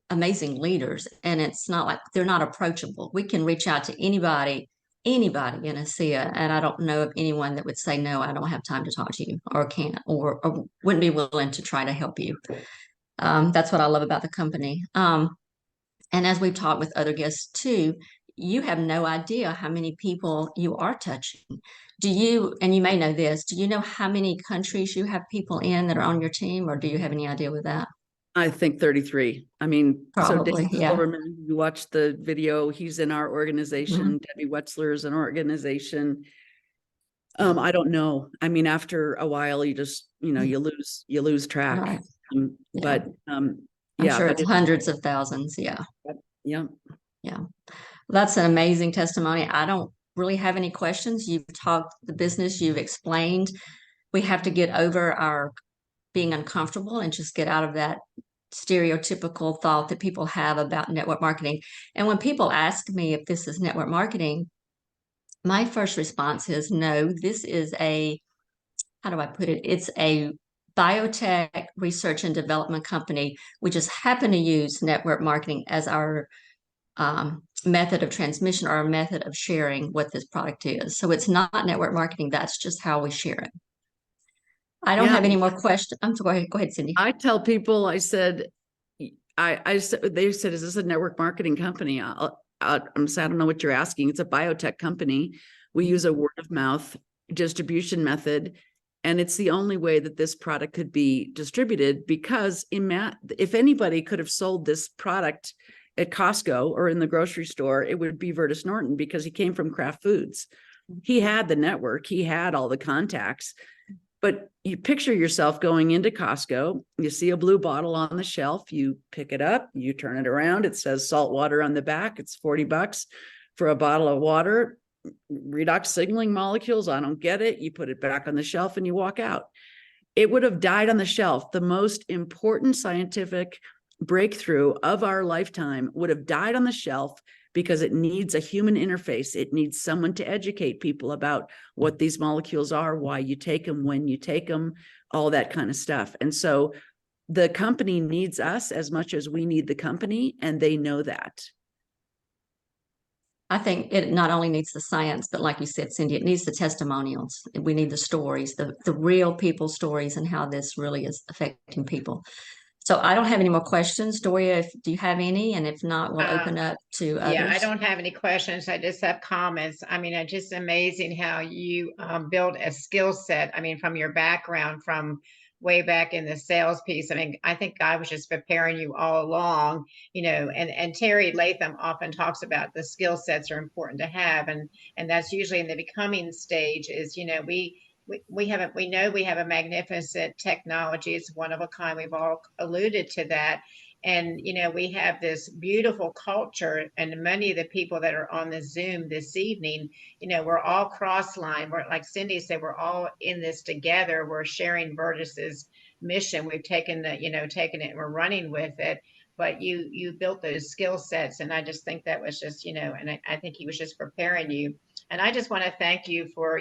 amazing leaders. And it's not like they're not approachable. We can reach out to anybody in ASEA, and I don't know of anyone that would say, no, I don't have time to talk to you, or can't, or wouldn't be willing to try to help you. That's what I love about the company. And as we've talked with other guests too, you have no idea how many people you are touching. Do you, and you may know this, do you know how many countries you have people in that are on your team, or do you have any idea with that? I think 33. I mean, Probably, so Dave Silverman, you watched the video, he's in our organization. Debbie Wetzler is an organization. I don't know. I mean, after a while, you just, you lose track. Right. But I'm yeah, sure but it's hundreds of thousands. Yeah. Yeah. That's an amazing testimony. I don't really have any questions. You've talked the business, you've explained. We have to get over our being uncomfortable and just get out of that stereotypical thought that people have about network marketing. And when people ask me if this is network marketing, my first response is no, this is how do I put it? It's a biotech research and development company. We just happen to use network marketing as our method of transmission or our method of sharing what this product is. So it's not network marketing. That's just how we share it. I don't have any more questions. Go ahead, Cindy. I tell people, I said, they said, is this a network marketing company? I'm saying, I don't know what you're asking. It's a biotech company. We use a word of mouth distribution method. And it's the only way that this product could be distributed, because if anybody could have sold this product at Costco or in the grocery store, it would be Vertus Norton, because he came from Kraft Foods. He had the network, he had all the contacts. But you picture yourself going into Costco, you see a blue bottle on the shelf, you pick it up, you turn it around, it says salt water on the back, it's $40 for a bottle of water, redox signaling molecules, I don't get it. You put it back on the shelf and you walk out. It would have died on the shelf. The most important scientific breakthrough of our lifetime would have died on the shelf, because it needs a human interface. It needs someone to educate people about what these molecules are, why you take them, when you take them, all that kind of stuff. And so the company needs us as much as we need the company, and they know that. I think it not only needs the science, but like you said, Cindy, it needs the testimonials. We need the stories, the real people stories, and how this really is affecting people. So I don't have any more questions. Doria, do you have any? And if not, we'll open up to others. Yeah, I don't have any questions. I just have comments. I mean, it's just amazing how you build a skill set. I mean, from your background, from way back in the sales piece. I mean, I think God was just preparing you all along, and Terry Latham often talks about the skill sets are important to have. And that's usually in the becoming stage is, we know we have a magnificent technology. It's one of a kind. We've all alluded to that. And, we have this beautiful culture, and many of the people that are on the Zoom this evening, we're all cross-line. We're, like Cindy said, we're all in this together. We're sharing Vertus's mission. We've taken it and we're running with it. But you built those skill sets. And I just think that was just, and I think he was just preparing you. And I just want to thank you for,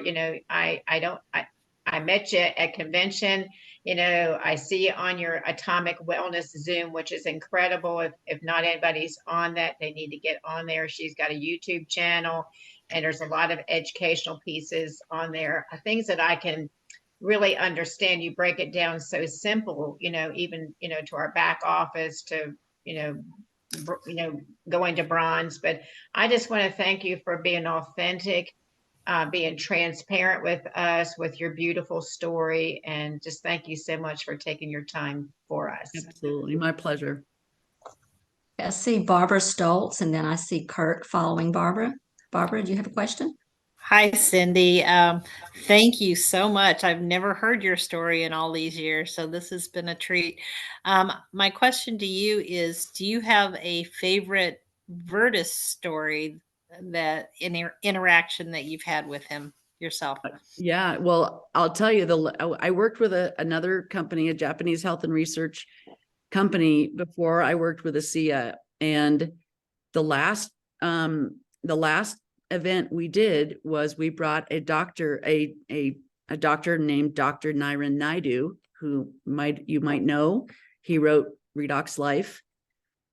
I met you at convention. I see you on your Atomic Wellness Zoom, which is incredible. If not anybody's on that, they need to get on there. She's got a YouTube channel, and there's a lot of educational pieces on there, things that I can, really understand. You break it down so simple, even, to our back office to, you know, going to bronze. But I just want to thank you for being authentic, being transparent with us, with your beautiful story. And just thank you so much for taking your time for us. Absolutely. My pleasure. I see Barbara Stoltz, and then I see Kirk following Barbara. Barbara, do you have a question? Hi, Cindy. Thank you so much. I've never heard your story in all these years, so this has been a treat. My question to you is, do you have a favorite Virtus story that interaction that you've had with him yourself? Yeah, well, I'll tell you, I worked with another company, a Japanese health and research company before I worked with ASEA, and the last event we did was we brought a doctor, a doctor named Dr. Nairan Naidu, who you might know. He wrote Redox Life.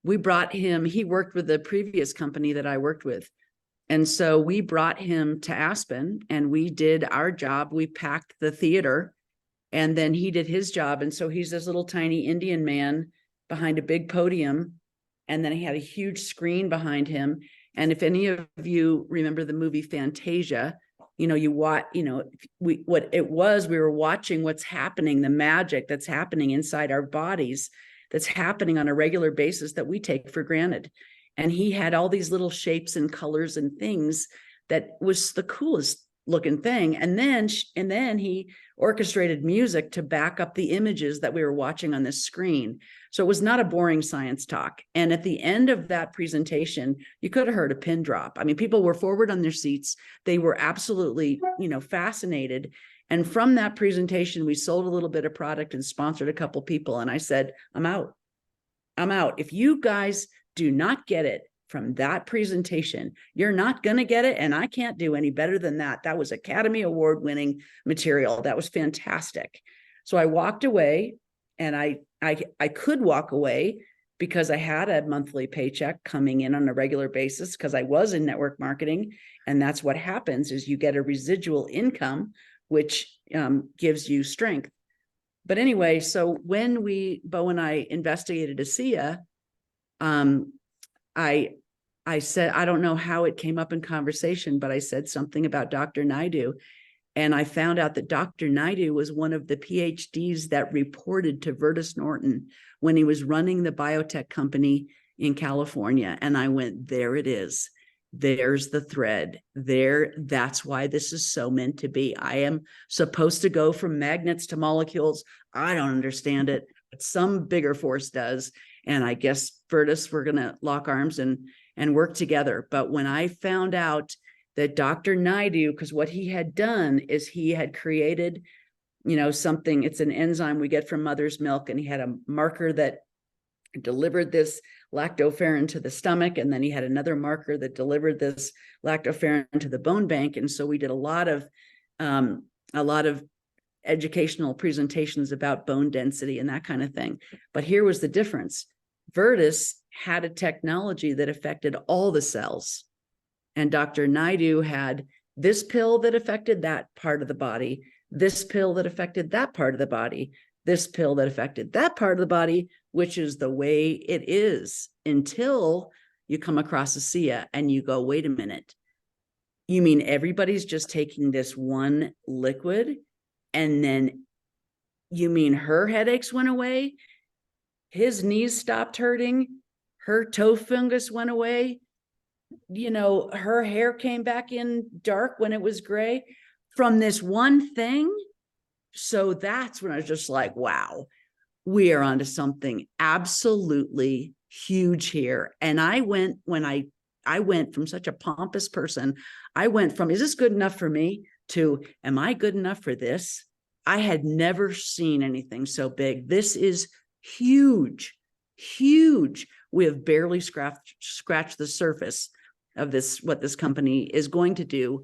We brought him, he worked with the previous company that I worked with. And so we brought him to Aspen and we did our job. We packed the theater and then he did his job. And so he's this little tiny Indian man behind a big podium. And then he had a huge screen behind him. And if any of you remember the movie Fantasia, we were watching what's happening, the magic that's happening inside our bodies, that's happening on a regular basis that we take for granted. And he had all these little shapes and colors and things that was the coolest looking thing. And then he orchestrated music to back up the images that we were watching on this screen. So it was not a boring science talk. And at the end of that presentation, you could have heard a pin drop. I mean, people were forward on their seats. They were absolutely, fascinated. And from that presentation, we sold a little bit of product and sponsored a couple people. And I said, I'm out. If you guys do not get it from that presentation, you're not going to get it. And I can't do any better than that. That was Academy Award winning material. That was fantastic. So I walked away, and I could walk away because I had a monthly paycheck coming in on a regular basis because I was in network marketing. And that's what happens is you get a residual income, which gives you strength. But anyway, so when Bo and I investigated ASEA, I said, I don't know how it came up in conversation, but I said something about Dr. Naidu. And I found out that Dr. Naidu was one of the PhDs that reported to Virtus Norton when he was running the biotech company in California. And I went, there it is. There's the thread there. That's why this is so meant to be. I am supposed to go from magnets to molecules. I don't understand it, but some bigger force does. And I guess Virtus, we're going to lock arms and work together. But when I found out that Dr. Naidu, because what he had done is he had created, something, it's an enzyme we get from mother's milk. And he had a marker that delivered this lactoferrin to the stomach. And then he had another marker that delivered this lactoferrin to the bone bank. And so we did a lot of educational presentations about bone density and that kind of thing. But here was the difference. Virtus had a technology that affected all the cells. And Dr. Naidu had this pill that affected that part of the body, this pill that affected that part of the body, this pill that affected that part of the body, which is the way it is until you come across ASEA and you go, wait a minute. You mean everybody's just taking this one liquid and then you mean her headaches went away? His knees stopped hurting. Her toe fungus went away. Her hair came back in dark when it was gray from this one thing. So that's when I was just like, wow, we are onto something absolutely huge here. And I went from such a pompous person, I went from, is this good enough for me, to, am I good enough for this? I had never seen anything so big. This is huge, huge. We have barely scratched the surface of this, what this company is going to do,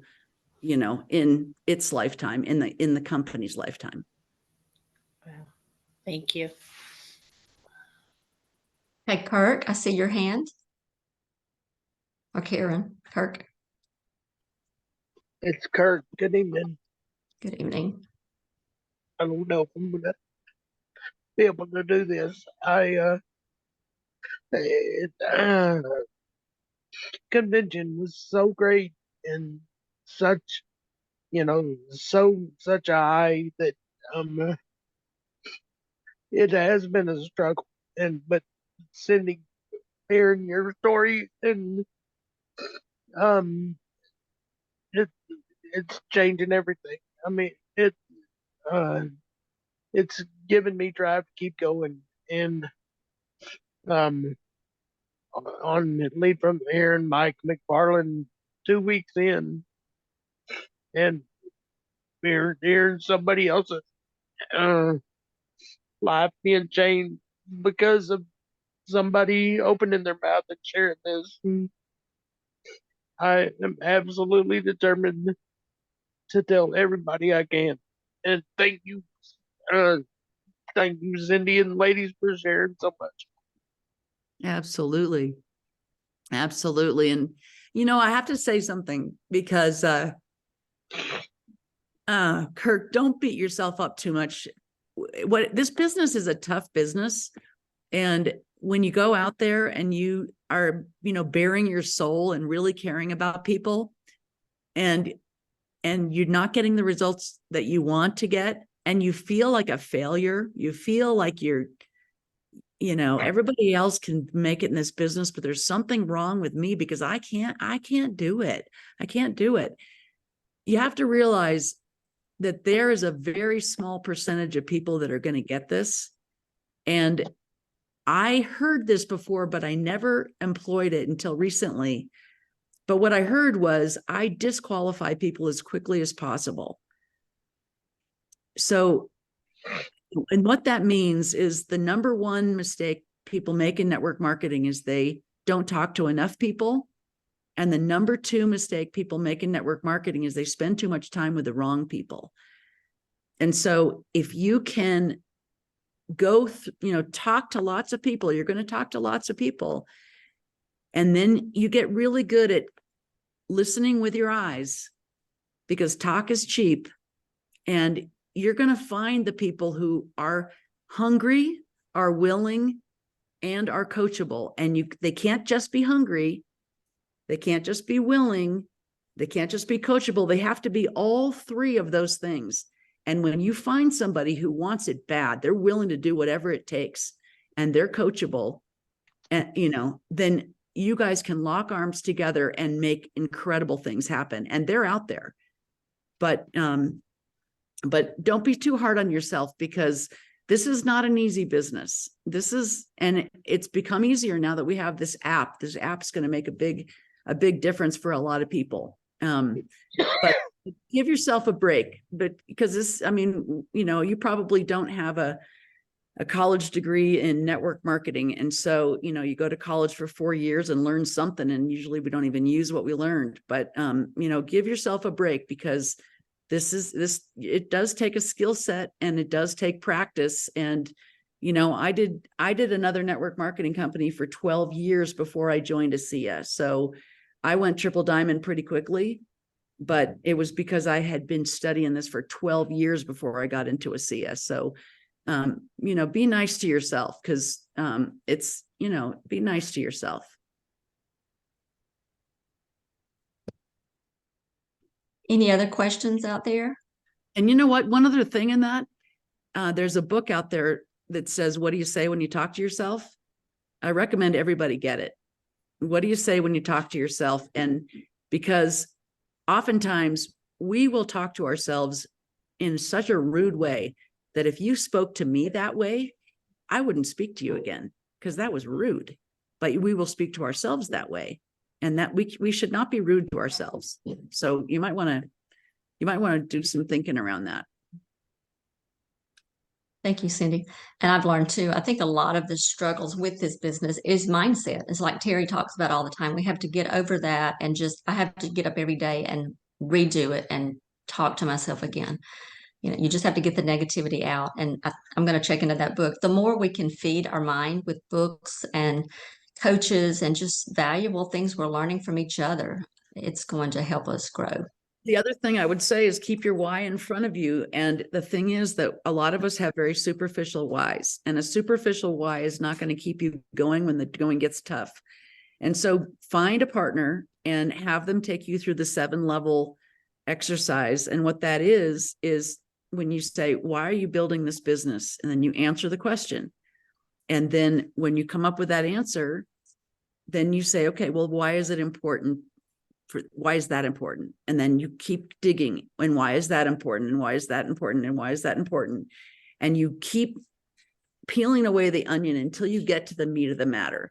in its lifetime, in the company's lifetime. Wow. Thank you. Hey, Kirk, I see your hand. Or Karen, Kirk. It's Kirk. Good evening. Good evening. I don't know if I'm gonna be able to do this. It, convention was so great and such, such a high that um it has been a struggle. But Cindy, hearing your story and um it it's changing everything. I mean uh it's given me drive to keep going. And um on lead from here and Mike McFarland 2 weeks in, and we're hearing somebody else's uh, life being changed because of somebody opening their mouth and sharing this. And I am absolutely determined to tell everybody I can. And uh, thank you, Cindy and ladies, for sharing so much. Absolutely. Absolutely. And, I have to say something because, Kirk, don't beat yourself up too much. This business is a tough business. And when you go out there and you are, bearing your soul and really caring about people, and you're not getting the results that you want to get, and you feel like a failure, you feel like everybody else can make it in this business, but there's something wrong with me because I can't do it. I can't do it. You have to realize that there is a very small percentage of people that are going to get this. And I heard this before, but I never employed it until recently. But what I heard was I disqualify people as quickly as possible. So, and what that means is the number one mistake people make in network marketing is they don't talk to enough people. And the number two mistake people make in network marketing is they spend too much time with the wrong people. And so if you can talk to lots of people, you're going to talk to lots of people. And then you get really good at listening with your eyes, because talk is cheap. And you're going to find the people who are hungry, are willing, and are coachable. And they can't just be hungry. They can't just be willing. They can't just be coachable. They have to be all three of those things. And when you find somebody who wants it bad, they're willing to do whatever it takes, and they're coachable, and then you guys can lock arms together and make incredible things happen. And they're out there. But don't be too hard on yourself, because this is not an easy business. And it's become easier now that we have this app. This app's going to make a big difference for a lot of people. But give yourself a break, because you probably don't have a college degree in network marketing. And so, you go to college for 4 years and learn something, and usually we don't even use what we learned. But, give yourself a break, because it does take a skill set, and it does take practice. And, I did another network marketing company for 12 years before I joined ASEA. So I went triple diamond pretty quickly, but it was because I had been studying this for 12 years before I got into ASEA. So, be nice to yourself, because be nice to yourself. Any other questions out there? And you know what? One other thing in that, there's a book out there that says, "What do you say when you talk to yourself?" I recommend everybody get it. What do you say when you talk to yourself? And because oftentimes we will talk to ourselves in such a rude way that if you spoke to me that way, I wouldn't speak to you again, because that was rude. But we will speak to ourselves that way, and that we should not be rude to ourselves. So you might want to do some thinking around that. Thank you, Cindy. And I've learned too, I think a lot of the struggles with this business is mindset. It's like Terry talks about all the time. We have to get over that, and I have to get up every day and redo it and talk to myself again. You just have to get the negativity out. And I'm going to check into that book. The more we can feed our mind with books and coaches and just valuable things we're learning from each other, it's going to help us grow. The other thing I would say is keep your why in front of you. And the thing is that a lot of us have very superficial whys, and a superficial why is not going to keep you going when the going gets tough. And so find a partner and have them take you through the 7-level exercise. And what that is when you say, why are you building this business? And then you answer the question. And then when you come up with that answer, then you say, okay, well, why is it important? Why is that important? And then you keep digging. And why is that important? And why is that important? And why is that important? And you keep peeling away the onion until you get to the meat of the matter.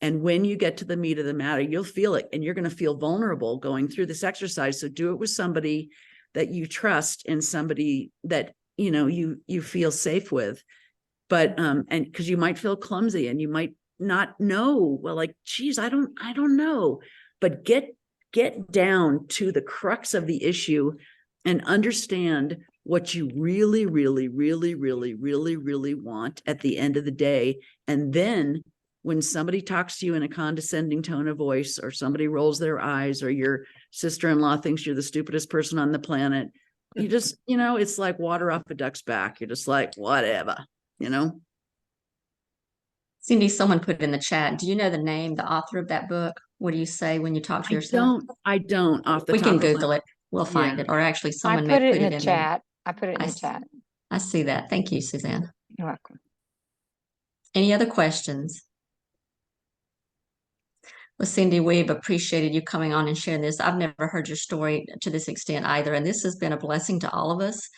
And when you get to the meat of the matter, you'll feel it, and you're going to feel vulnerable going through this exercise. So do it with somebody that you trust and somebody that, you know, you feel safe with. But, and because you might feel clumsy and you might not know, well, like, geez, I don't know, but get down to the crux of the issue and understand what you really, really, really, really, really, really want at the end of the day. And then when somebody talks to you in a condescending tone of voice, or somebody rolls their eyes, or your sister-in-law thinks you're the stupidest person on the planet, you just, you know, it's like water off a duck's back. You're just like, whatever, you know? Cindy, someone put in the chat. Do you know the name, the author of that book? What do you say when you talk to yourself? I don't off the We top can of my- Google it. We'll find Yeah. it. Or actually, I someone put may it put in it the in chat. I put it in I the s- chat. I see that. Thank you, Suzanne. You're welcome. Any other questions? Well, Cindy, we've appreciated you coming on and sharing this. I've never heard your story to this extent either, and this has been a blessing to all of us,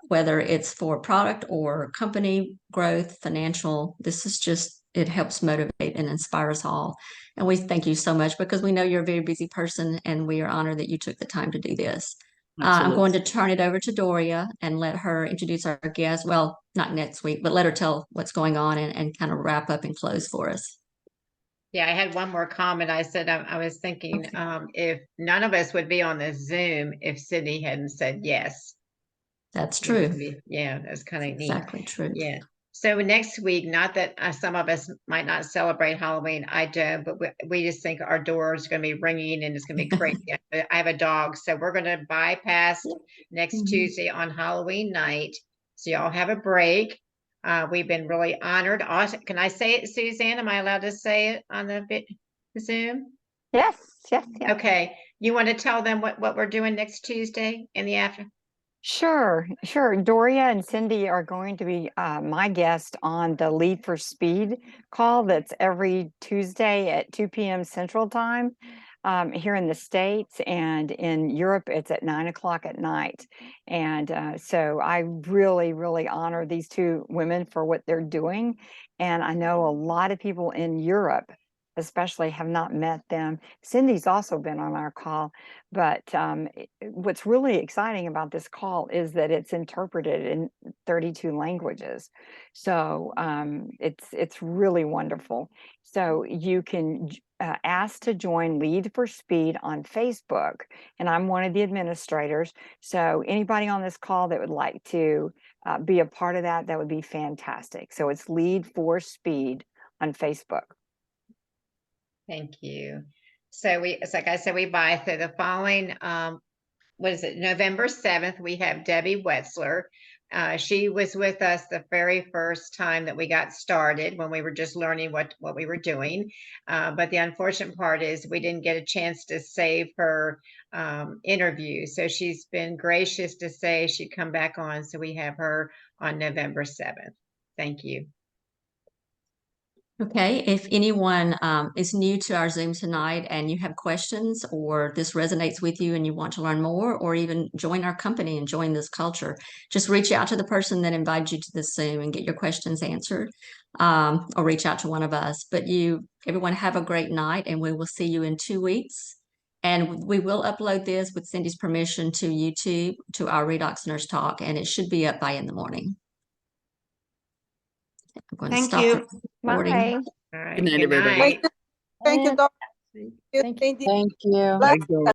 whether it's for product or company growth, financial. This is just, it helps motivate and inspire us all. And we thank you so much because we know you're a very busy person, and we are honored that you took the time to do this. I'm going to turn it over to Doria and let her introduce our guest. Well, not next week, but let her tell what's going on and kind of wrap up and close for us. Yeah, I had one more comment. I said, I was thinking, if none of us would be on this Zoom if Sydney hadn't said yes. That's true. Yeah, that's kind of neat. Exactly true. Yeah. So next week, not that some of us might not celebrate Halloween, I don't, but we just think our doors are going to be ringing and it's going to be crazy. I have a dog, so we're going to bypass next Tuesday on Halloween night. So y'all have a break. We've been really honored. Can I say it, Suzanne? Am I allowed to say it on the Zoom? Yes, yes, yes. Okay. You want to tell them what we're doing next Tuesday in the afternoon? Sure, sure. Doria and Cindy are going to be my guest on the Lead for Speed call that's every Tuesday at 2 p.m. Central Time here in the States, and in Europe it's at 9 o'clock at night. And so I really, really honor these two women for what they're doing. And I know a lot of people in Europe especially have not met them. Cindy's also been on our call, but what's really exciting about this call is that it's interpreted in 32 languages. So it's really wonderful. So you can ask to join Lead for Speed on Facebook, and I'm one of the administrators. So anybody on this call that would like to be a part of that, that would be fantastic. So it's Lead for Speed on Facebook. Thank you. So it's like I said, we buy. So the following, what is it? November 7th, we have Debbie Wetzler. She was with us the very first time that we got started when we were just learning what we were doing. But the unfortunate part is we didn't get a chance to save her interview. So she's been gracious to say she'd come back on. So we have her on November 7th. Thank you. Okay, if anyone is new to our Zoom tonight and you have questions, or this resonates with you and you want to learn more, or even join our company and join this culture, just reach out to the person that invited you to this Zoom and get your questions answered, or reach out to one of us. But everyone have a great night, and we will see you in 2 weeks. And we will upload this with Cindy's permission to YouTube, to our Redox Nurse Talk, and it should be up by in the morning. I'm going to stop the recording. Bye. All right. Good night, Good everybody. night. Thank you, Doc. Thank you. Thank you.